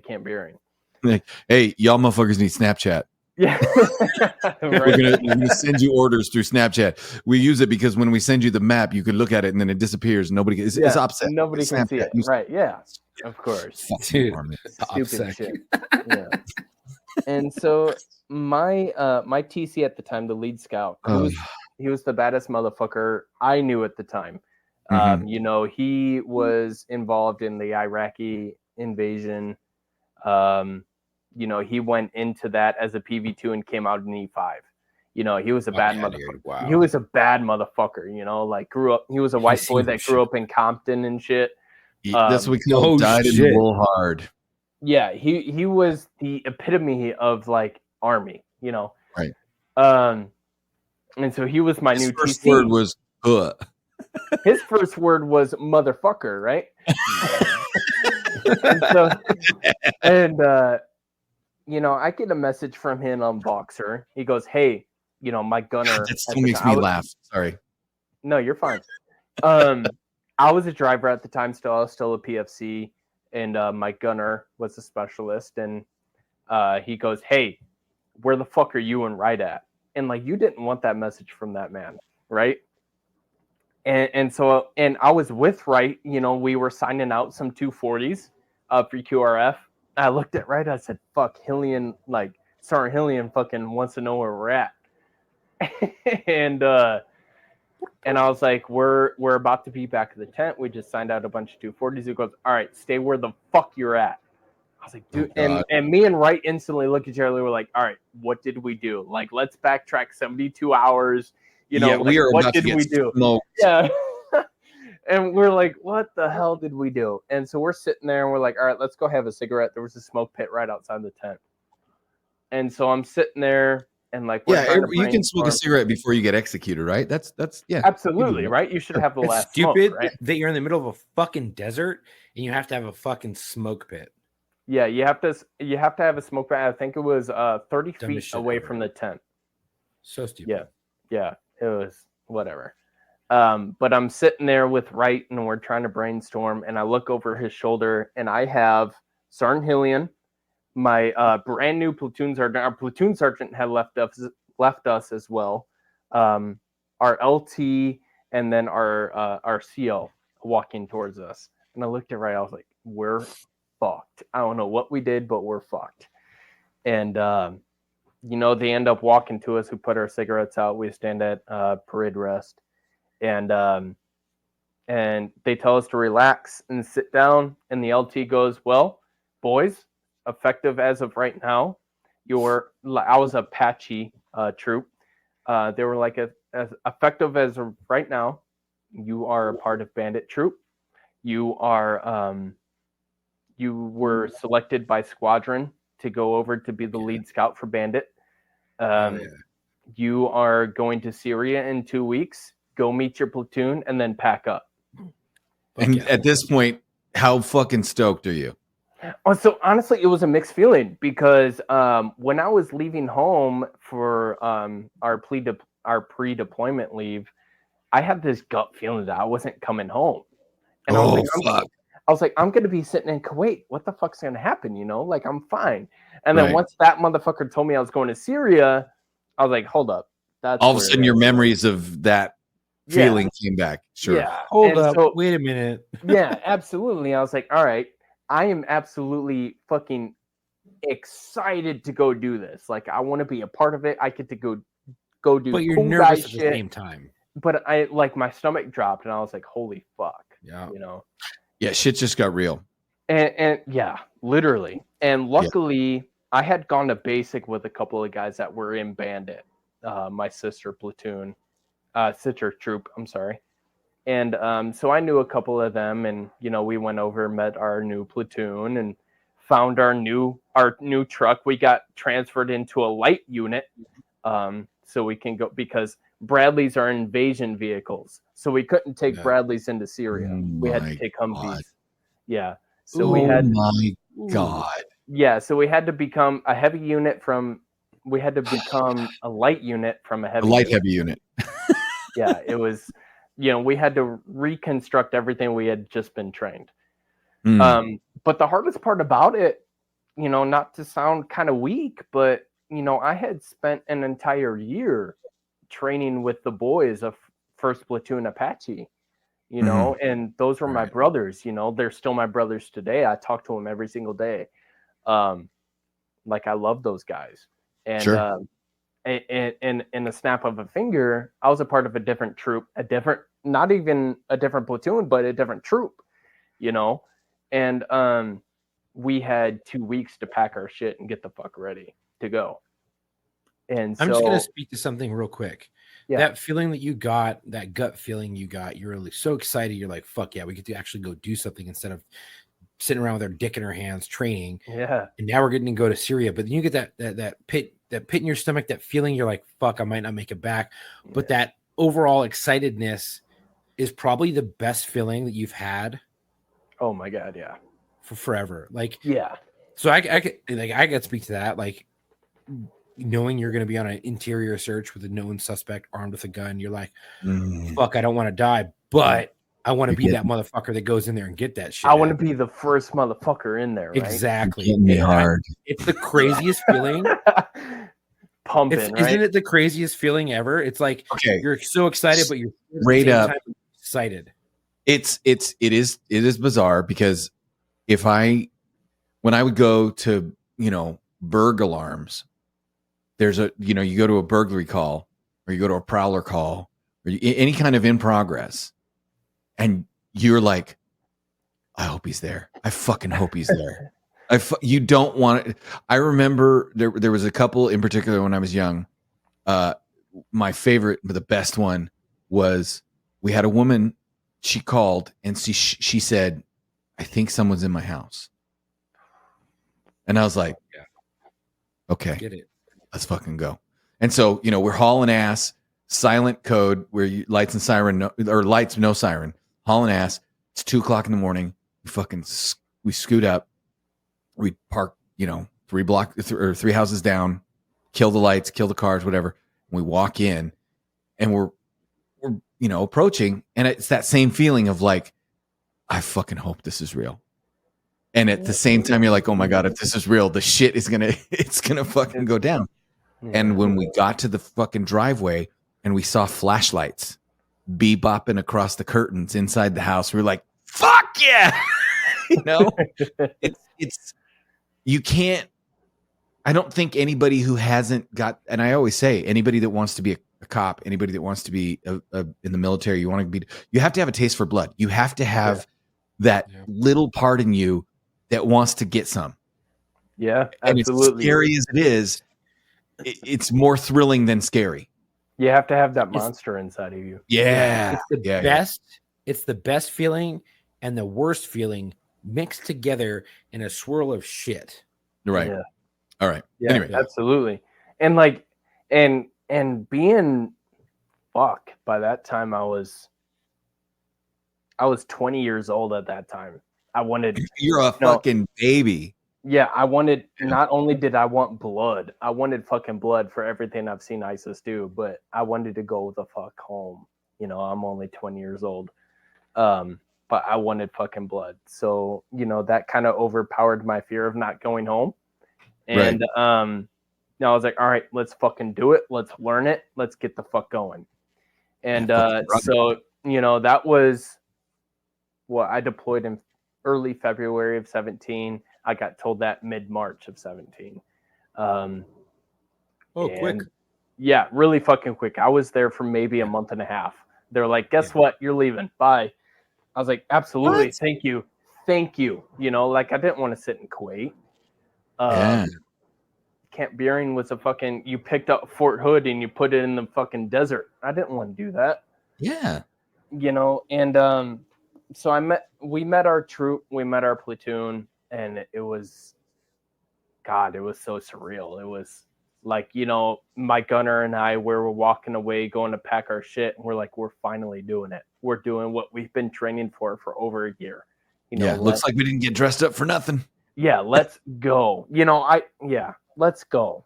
Camp Beering. Like, hey, y'all motherfuckers need Snapchat. Yeah, We're gonna send you orders through Snapchat. We use it because when we send you the map, you can look at it and then it disappears. Nobody, it's upset. Nobody can see it. Right? Yeah, of course. Dude, Stupid shit. Yeah. And so my TC at the time, the lead scout, he was the baddest motherfucker I knew at the time. You know, he was involved in the Iraqi invasion. You know, he went into that as a PV2 and came out in E5. You know, he was a bad motherfucker. Dude, wow. He was a bad motherfucker, you know, like he was a white boy that grew up in Compton and shit. That's what we call died in the wool hard. Yeah, he was the epitome of like army, you know. Right. And so he was my new first TC. word was His first word was motherfucker, right? and you know, I get a message from him on Voxer. He goes, "Hey, you know, my gunner." That still makes me laugh. Sorry. No, you're fine. I was a driver at the time. I was still a PFC, and my gunner was a specialist. And he goes, "Hey, where the fuck are you and Wright at?" And like, you didn't want that message from that man, right? And so I was with Wright. You know, we were signing out some 240s for QRF. I looked at Wright. I said, "Fuck, Hillian, like Sergeant Hillian, fucking wants to know where we're at." and I was like, "We're about to be back at the tent. We just signed out a bunch of 240s." He goes, "All right, stay where the fuck you're at." I was like, "Dude," and me and Wright instantly looked at each other. We're like, "All right, what did we do? Like, let's backtrack 72 hours. You know, yeah, like, what did we do?" Smoked. Yeah. And we're like, what the hell did we do? And so we're sitting there and we're like, all right, let's go have a cigarette. There was a smoke pit right outside the tent. And so I'm sitting there and like, you can smoke a cigarette before you get executed, right? That's yeah. Absolutely, right? You should have the last stupid smoke, right? that you're in the middle of a fucking desert and you have to have a fucking smoke pit. Yeah, you have to have a smoke pit. I think it was 30 feet away from the tent. So stupid. Yeah, it was whatever. But I'm sitting there with Wright and we're trying to brainstorm, and I look over his shoulder and I have Sergeant Hillian, my brand new platoon sergeant. Our platoon sergeant had left us as well. Our LT and then our CO walking towards us. And I looked at Wright, I was like, we're fucked. I don't know what we did, but we're fucked. And they end up walking to us. We put our cigarettes out. We stand at parade rest, and they tell us to relax and sit down. And the LT goes, "Well, boys, effective as of right now, I was Apache troop. They were like, as effective as of right now, you are a part of Bandit troop. You were selected by Squadron to go over to be the lead scout for Bandit. You are going to Syria in 2 weeks. Go meet your platoon and then pack up." And at this point, how fucking stoked are you? Oh, so honestly, it was a mixed feeling because when I was leaving home for our pre-deployment leave, I had this gut feeling that I wasn't coming home. And I was like, I'm going to be sitting in Kuwait. What the fuck's going to happen? Like, I'm fine. And then once that motherfucker told me I was going to Syria, I was like, hold up. That's all of a sudden your memories of that feeling came back. Sure. Yeah. Hold up. So, wait a minute. Yeah, absolutely. I was like, all right, I am absolutely fucking excited to go do this. Like, I want to be a part of it. I get to go do. But you're nervous at the same time. But I my stomach dropped, and I was like, holy fuck. Yeah. Yeah, shit just got real. And yeah, literally. And luckily, I had gone to basic with a couple of guys that were in Bandit, my sister platoon, sister troop. I'm sorry. And so I knew a couple of them, and we went over, met our new platoon, and found our new truck. We got transferred into a light unit, so we can go, because Bradleys are invasion vehicles, so we couldn't take Bradleys into Syria. We had to take Humvees. Yeah. So we had. My God. Yeah. So we had to become a heavy unit we had to become a light unit from a heavy unit. Yeah. It was, we had to reconstruct everything we had just been trained. But the hardest part about it, not to sound kind of weak, but, I had spent an entire year training with the boys of 1st Platoon Apache, and those were my brothers, they're still my brothers today. I talk to them every single day. Like, I love those guys. And in the snap of a finger, I was a part of a different troop, not even a different platoon, but a different troop, and we had 2 weeks to pack our shit and get the fuck ready to go. And I'm just going to speak to something real quick. Yeah. That feeling that you got, that gut feeling you got, you're really so excited. You're like, fuck yeah, we get to actually go do something instead of sitting around with our dick in our hands training. Yeah. And now we're getting to go to Syria. But then you get that pit in your stomach, that feeling, you're like, fuck, I might not make it back. But that overall excitedness is probably the best feeling that you've had. Oh my God. Yeah. For forever. Like, yeah. So I could speak to that. Like, knowing you're going to be on an interior search with a known suspect armed with a gun, you're like, fuck, I don't want to die, but I want to be that motherfucker that goes in there and get that shit. I want to be the first motherfucker in there, right? Exactly. Getting me hard. It's the craziest feeling. Pumping, right? Isn't it the craziest feeling ever? It's like, you're so excited, but you're straight up excited. It is bizarre, because when I would go to, burg alarms, there's you go to a burglary call, or you go to a prowler call, or any kind of in progress, and you're like, I hope he's there. I fucking hope he's there. You don't want it. I remember there was a couple in particular when I was young. My favorite, but the best one, was we had a woman. She called and she said, I think someone's in my house. And I was like, okay, get it. Let's fucking go. And so, we're hauling ass, silent code, where lights and siren, or lights, no siren, hauling ass. It's 2:00 in the morning. We scoot up. We park, 3 houses down, kill the lights, kill the cars, whatever. And we walk in, and we're approaching, and it's that same feeling of like, I fucking hope this is real. And at the same time, you're like, oh my God, if this is real, the shit is it's gonna fucking go down. And when we got to the fucking driveway and we saw flashlights bebopping across the curtains inside the house, we were like, fuck yeah. It's you can't I don't think anybody who hasn't got, and I always say, anybody that wants to be a cop, anybody that wants to be in the military, you have to have a taste for blood. You have to have that little part in you that wants to get some. Yeah, and absolutely. as scary as it is, it's more thrilling than scary. You have to have that monster inside of you. Yeah. It's the best. It's the best feeling and the worst feeling mixed together in a swirl of shit. Right. Yeah. All right. Yeah, Anyway. absolutely. And like, and being, fuck, by that time I was 20 years old at that time. I wanted. You're a fucking baby. Yeah, I wanted, not only did I want blood, I wanted fucking blood for everything I've seen ISIS do, but I wanted to go the fuck home. You know, I'm only 20 years old. But I wanted fucking blood. So, you know, that kind of overpowered my fear of not going home. And I was like, all right, let's fucking do it. Let's learn it. Let's get the fuck going. And so, you know, that was what I deployed in early February of 17. I got told that mid-March of 17. Quick. Yeah, really fucking quick. I was there for maybe a month and a half. They're like, guess what? You're leaving. Bye. I was like, absolutely. What? Thank you. Thank you. You know, like I didn't want to sit in Kuwait. Camp Beering was a fucking, you picked up Fort Hood and you put it in the fucking desert. I didn't want to do that. Yeah. You know, and so we met our troop, we met our platoon, and it was, God, it was so surreal. It was like, you know, my gunner and I, we were walking away, going to pack our shit, and we're like, we're finally doing it. We're doing what we've been training for over a year. You know, looks like we didn't get dressed up for nothing. Yeah, let's go. You know, let's go.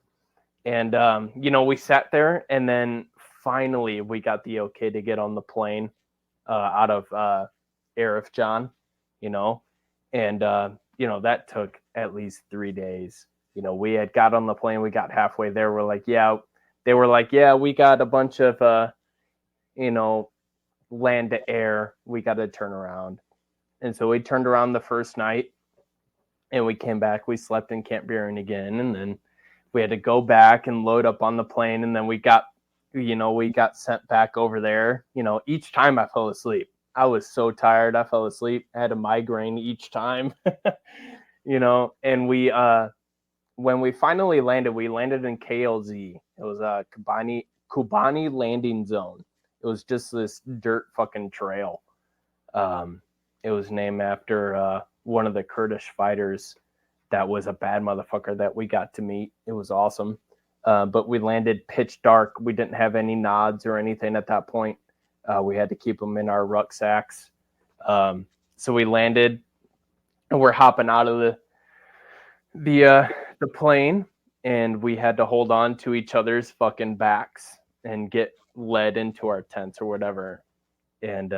And, you know, we sat there, and then finally we got the okay to get on the plane out of Arif John, you know, and, you know, that took at least 3 days. You know, we had got on the plane, we got halfway there. We're like, they were like, we got a bunch of, you know, land to air. We got to turn around. And so we turned around the first night and we came back. We slept in Camp Beering again. And then we had to go back and load up on the plane. And then we got sent back over there. You know, each time I fell asleep. I was so tired. I fell asleep. I had a migraine each time, you know, and when we finally landed, we landed in KLZ. It was a Kobani landing zone. It was just this dirt fucking trail. It was named after one of the Kurdish fighters that was a bad motherfucker that we got to meet. It was awesome. But we landed pitch dark. We didn't have any nods or anything at that point. We had to keep them in our rucksacks. So we landed and we're hopping out of the plane, and we had to hold on to each other's fucking backs and get led into our tents or whatever. And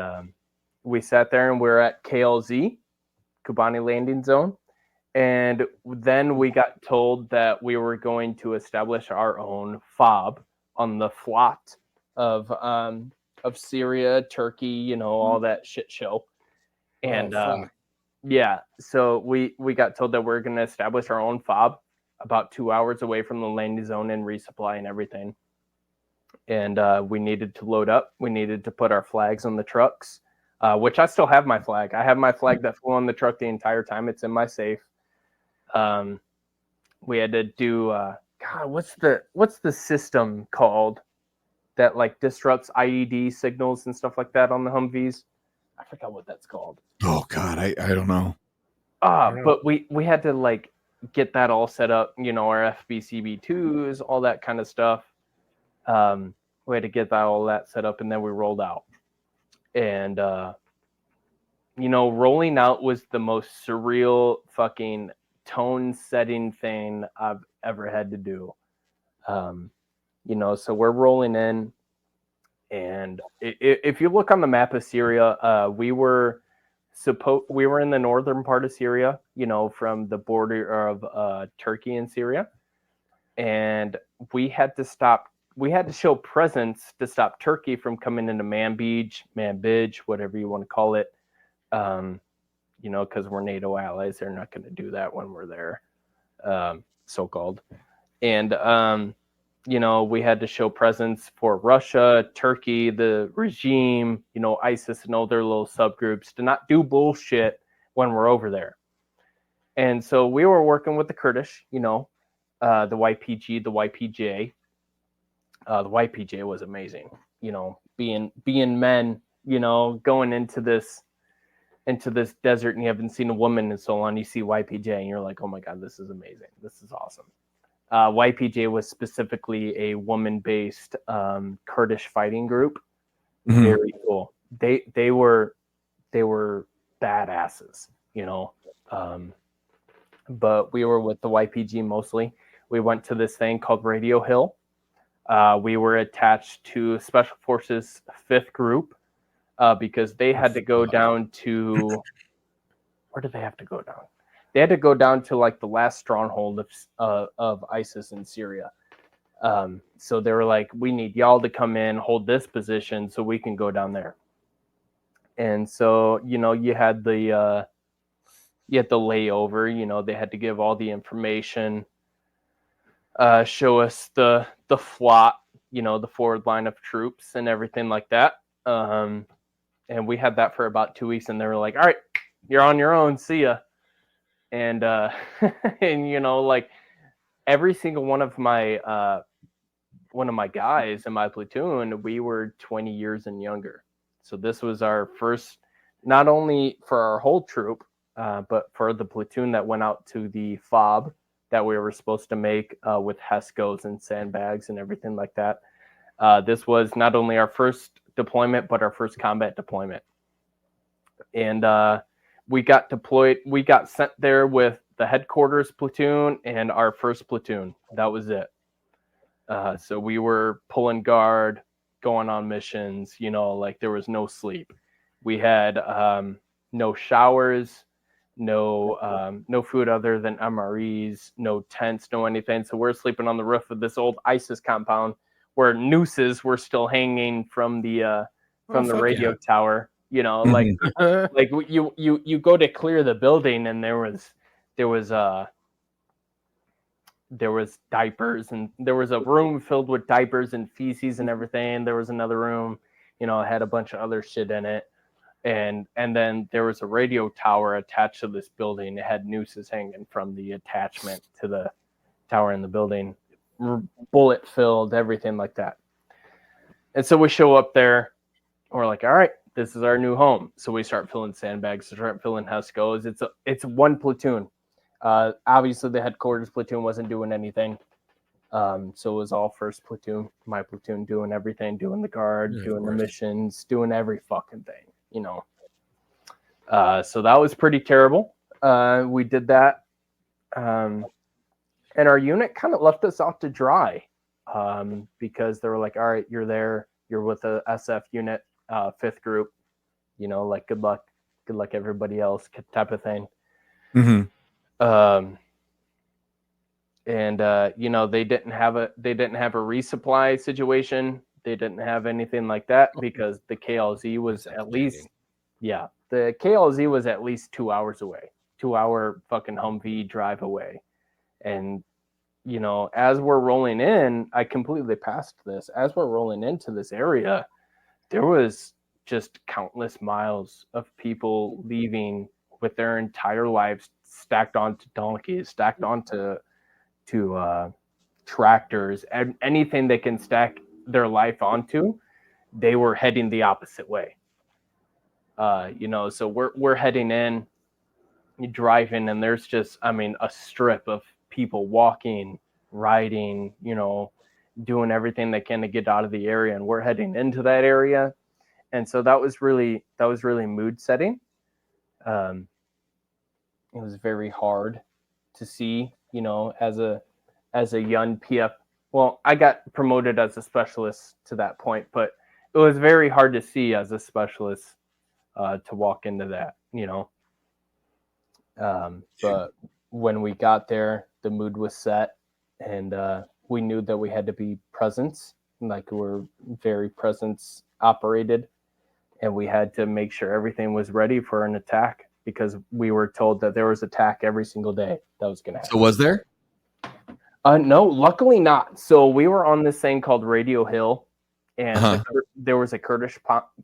we sat there and we're at KLZ, Kobani Landing Zone. And then we got told that we were going to establish our own FOB on the FLOT of Syria, Turkey, you know, all that shit show. And so we got told that we're going to establish our own FOB about 2 hours away from the landing zone and resupply and everything. And we needed to load up. We needed to put our flags on the trucks, which I still have my flag. I have my flag that flew on the truck the entire time. It's in my safe. We had to do God, what's the system called that like disrupts IED signals and stuff like that on the Humvees? I forgot what that's called. Oh God, I don't know. But we had to like get that all set up, you know, our FBCB2s, all that kind of stuff. We had to get all that set up, and then we rolled out. And you know, rolling out was the most surreal fucking tone setting thing I've ever had to do. You know, so we're rolling in, and if you look on the map of Syria, we were in the northern part of Syria, you know, from the border of Turkey and Syria, and we had to show presence to stop Turkey from coming into Manbij, whatever you want to call it. You know, because we're NATO allies, they're not going to do that when we're there. so-called. And, we had to show presence for Russia, Turkey, the regime, ISIS and all their little subgroups to not do bullshit when we're over there. And so we were working with the Kurdish, the YPG, the YPJ. The YPJ was amazing, being men, going into this desert and you haven't seen a woman in so long, you see YPJ and you're like, oh my God, this is amazing. This is awesome. YPJ was specifically a woman-based Kurdish fighting group. Mm-hmm. Very cool. They were badasses, but we were with the YPG mostly. We went to this thing called Radio Hill. We were attached to Special Forces 5th Group because they had to go down to where did they have to go down? They had to go down to like the last stronghold of ISIS in Syria. So they were like, we need y'all to come in, hold this position so we can go down there. And so, you had the layover, they had to give all the information, show us the FLOT, the forward line of troops and everything like that. And we had that for about 2 weeks and they were like, all right, you're on your own. See ya. And, like every single one of my guys in my platoon, we were 20 years and younger. So this was our first, not only for our whole troop, but for the platoon that went out to the FOB that we were supposed to make with HESCOs and sandbags and everything like that. This was not only our first deployment, but our first combat deployment. And we got deployed. We got sent there with the headquarters platoon and our first platoon. That was it. So we were pulling guard, going on missions, like there was no sleep. We had no showers, no food other than MREs, no tents, no anything. So we're sleeping on the roof of this old ISIS compound where nooses were still hanging from the radio tower. Like like you go to clear the building and there was diapers and there was a room filled with diapers and feces and everything. There was another room, had a bunch of other shit in it. And then there was a radio tower attached to this building. It had nooses hanging from the attachment to the tower in the building, bullet filled, everything like that. And so we show up there. We're like, all right, this is our new home. So we start filling sandbags, start filling HESCOs. It's one platoon. Obviously, the headquarters platoon wasn't doing anything. So it was all first platoon, my platoon doing everything, doing the guard, doing the missions, doing every fucking thing, So that was pretty terrible. We did that. And our unit kind of left us out to dry because they were like, all right, you're there. You're with a SF unit, 5th group, like good luck everybody else type of thing. Mm-hmm. They didn't have a resupply situation. They didn't have anything like that because the KLZ was at least, the KLZ was at least 2 hours away, 2-hour fucking Humvee drive away. And, as we're rolling in, I completely passed this. As we're rolling into this area, there was just countless miles of people leaving with their entire lives stacked onto donkeys, stacked onto tractors, and anything they can stack their life onto, they were heading the opposite way. So we're heading in, driving, and there's just, a strip of people walking, riding, doing everything they can to get out of the area, and we're heading into that area. And so that was really mood setting. It was very hard to see, as a young PF. Well, I got promoted as a specialist to that point, but it was very hard to see as a specialist to walk into that, But when we got there, the mood was set, and we knew that we had to be presence, like we're very presence operated, and we had to make sure everything was ready for an attack because we were told that there was attack every single day that was going to happen. So was there? No, luckily not. So we were on this thing called Radio Hill, and there was a Kurdish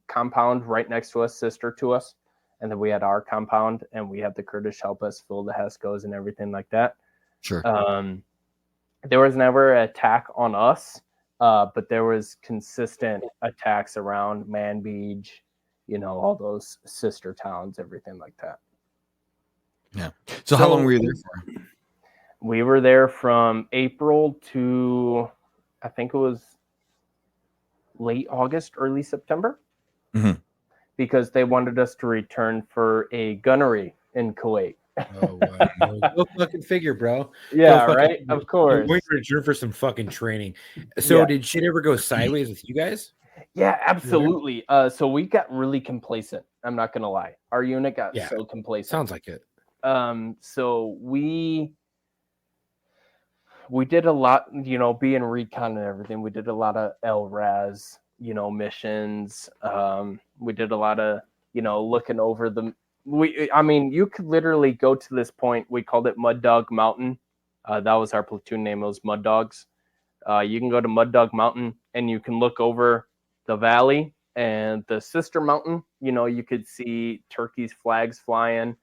compound right next to us, sister to us, and then we had our compound, and we had the Kurdish help us fill the HESCOs and everything like that. Sure. There was never an attack on us, but there was consistent attacks around Manbij, all those sister towns, everything like that. Yeah. So how long were you there for? We were there from April to, I think it was late August, early September, because they wanted us to return for a gunnery in Kuwait. Oh, wow. Go fucking figure, bro. Yeah, right? Of course. We're going to return for some fucking training. So did shit ever go sideways with you guys? Yeah, absolutely. So we got really complacent. I'm not going to lie. Our unit got so complacent. Sounds like it. So we did a lot, being recon and everything. We did a lot of LRAS, missions. We did a lot of, looking over the. You could literally go to this point. We called it Mud Dog Mountain. That was our platoon name. It was Mud Dogs. You can go to Mud Dog Mountain and you can look over the valley and the sister mountain. You could see Turkey's flags flying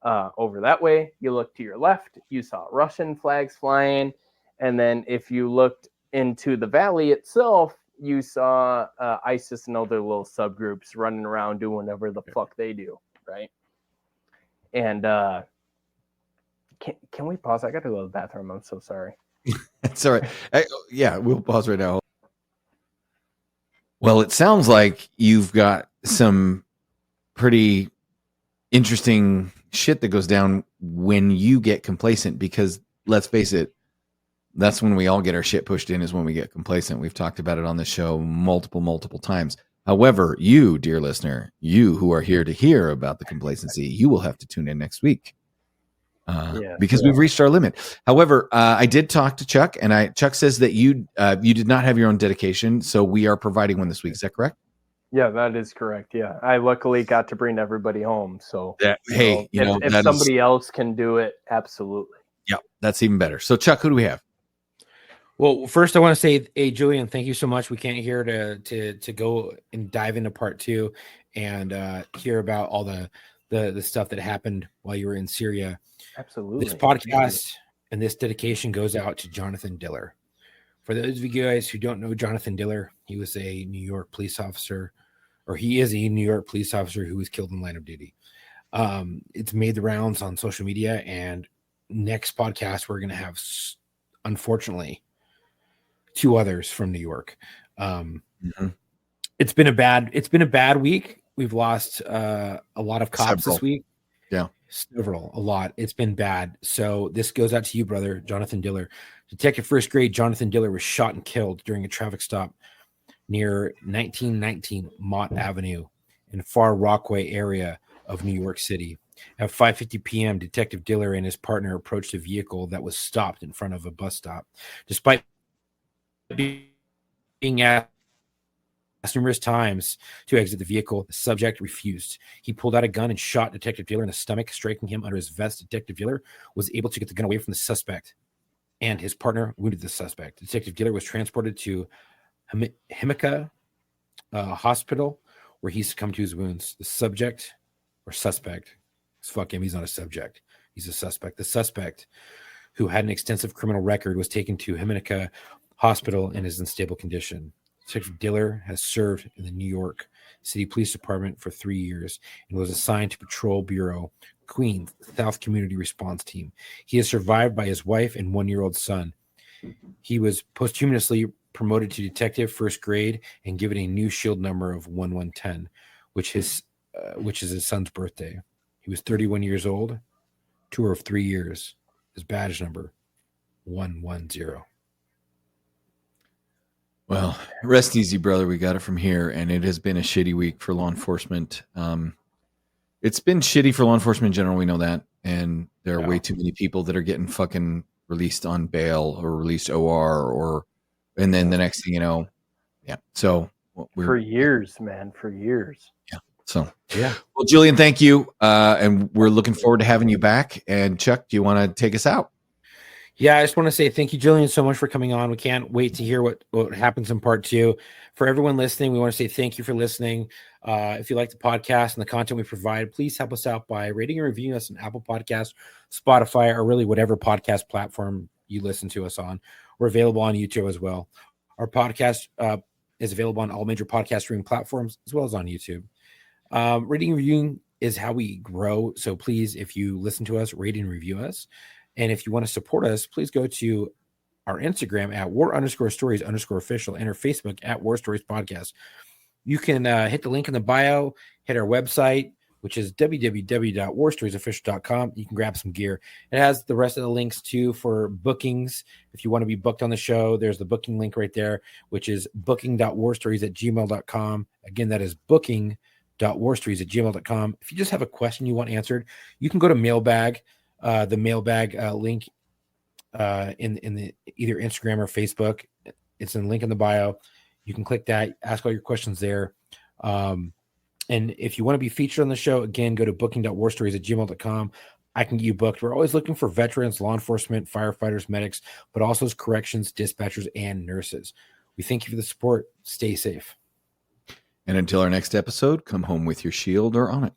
over that way. You look to your left, you saw Russian flags flying. And then if you looked into the valley itself, you saw ISIS and other little subgroups running around doing whatever the fuck they do, right? And can we pause? I got to go to the bathroom. I'm so sorry. It's all right. We'll pause right now. Well, it sounds like you've got some pretty interesting shit that goes down when you get complacent, because let's face it, that's when we all get our shit pushed in, is when we get complacent. We've talked about it on the show multiple times. However, you, dear listener, you who are here to hear about the complacency, you will have to tune in next week because we've reached our limit. However, I did talk to Chuck, and Chuck says that you did not have your own dedication, so we are providing one this week. Is that correct? Yeah, that is correct. Yeah, I luckily got to bring everybody home. So if somebody else can do it, absolutely. Yeah, that's even better. So Chuck, who do we have? Well, first I want to say, hey, Julian, thank you so much. We can't hear to go and dive into part 2 and hear about all the stuff that happened while you were in Syria. Absolutely. This podcast and this dedication goes out to Jonathan Diller. For those of you guys who don't know Jonathan Diller, he was a New York police officer, or he is a New York police officer who was killed in line of duty. It's made the rounds on social media, and next podcast we're going to have, unfortunately, 2 others from New York. It's been a bad week. We've lost a lot of cops this week. Yeah. A lot. It's been bad. So this goes out to you, brother, Jonathan Diller. Detective first grade Jonathan Diller was shot and killed during a traffic stop near 1919 Mott Avenue in Far Rockaway area of New York City. At 5:50 p.m., Detective Diller and his partner approached a vehicle that was stopped in front of a bus stop. Despite being asked numerous times to exit the vehicle, the subject refused. He pulled out a gun and shot Detective Diller in the stomach, striking him under his vest. Detective Diller was able to get the gun away from the suspect, and his partner wounded the suspect. Detective Diller was transported to Himika Hospital, where he succumbed to his wounds. The suspect, fuck him, he's not a subject. He's a suspect. The suspect, who had an extensive criminal record, was taken to Himika Hospital and is in stable condition. Detective Diller has served in the New York City Police Department for 3 years and was assigned to Patrol Bureau Queens South Community Response Team. He is survived by his wife and 1-year-old son. He was posthumously promoted to detective first grade and given a new shield number of 1110, which is his son's birthday. He was 31 years old. Tour of 3 years. His badge number 110. Well, rest easy, brother. We got it from here, and it has been a shitty week for law enforcement. It's been shitty for law enforcement in general. We know that, and there are way too many people that are getting fucking released on bail or released OR, and then the next thing you know, So for years, man, for years. Yeah. So Well, Julian, thank you, and we're looking forward to having you back. And Chuck, do you want to take us out? Yeah, I just want to say thank you, Jillian, so much for coming on. We can't wait to hear what happens in part 2. For everyone listening, we want to say thank you for listening. If you like the podcast and the content we provide, please help us out by rating and reviewing us on Apple Podcasts, Spotify, or really whatever podcast platform you listen to us on. We're available on YouTube as well. Our podcast is available on all major podcast streaming platforms as well as on YouTube. Rating and reviewing is how we grow. So please, if you listen to us, rate and review us. And if you want to support us, please go to our Instagram at war_stories_official and our Facebook at War Stories Podcast. You can hit the link in the bio, hit our website, which is www.warstoriesofficial.com. You can grab some gear. It has the rest of the links too for bookings. If you want to be booked on the show, there's the booking link right there, which is booking.warstories@gmail.com. Again, that is booking.warstories@gmail.com. If you just have a question you want answered, you can go to mailbag. The mailbag link in the either Instagram or Facebook. It's in the link in the bio. You can click that, ask all your questions there. And if you want to be featured on the show, again, go to booking.warstories@gmail.com. I can get you booked. We're always looking for veterans, law enforcement, firefighters, medics, but also corrections, dispatchers, and nurses. We thank you for the support. Stay safe. And until our next episode, come home with your shield or on it.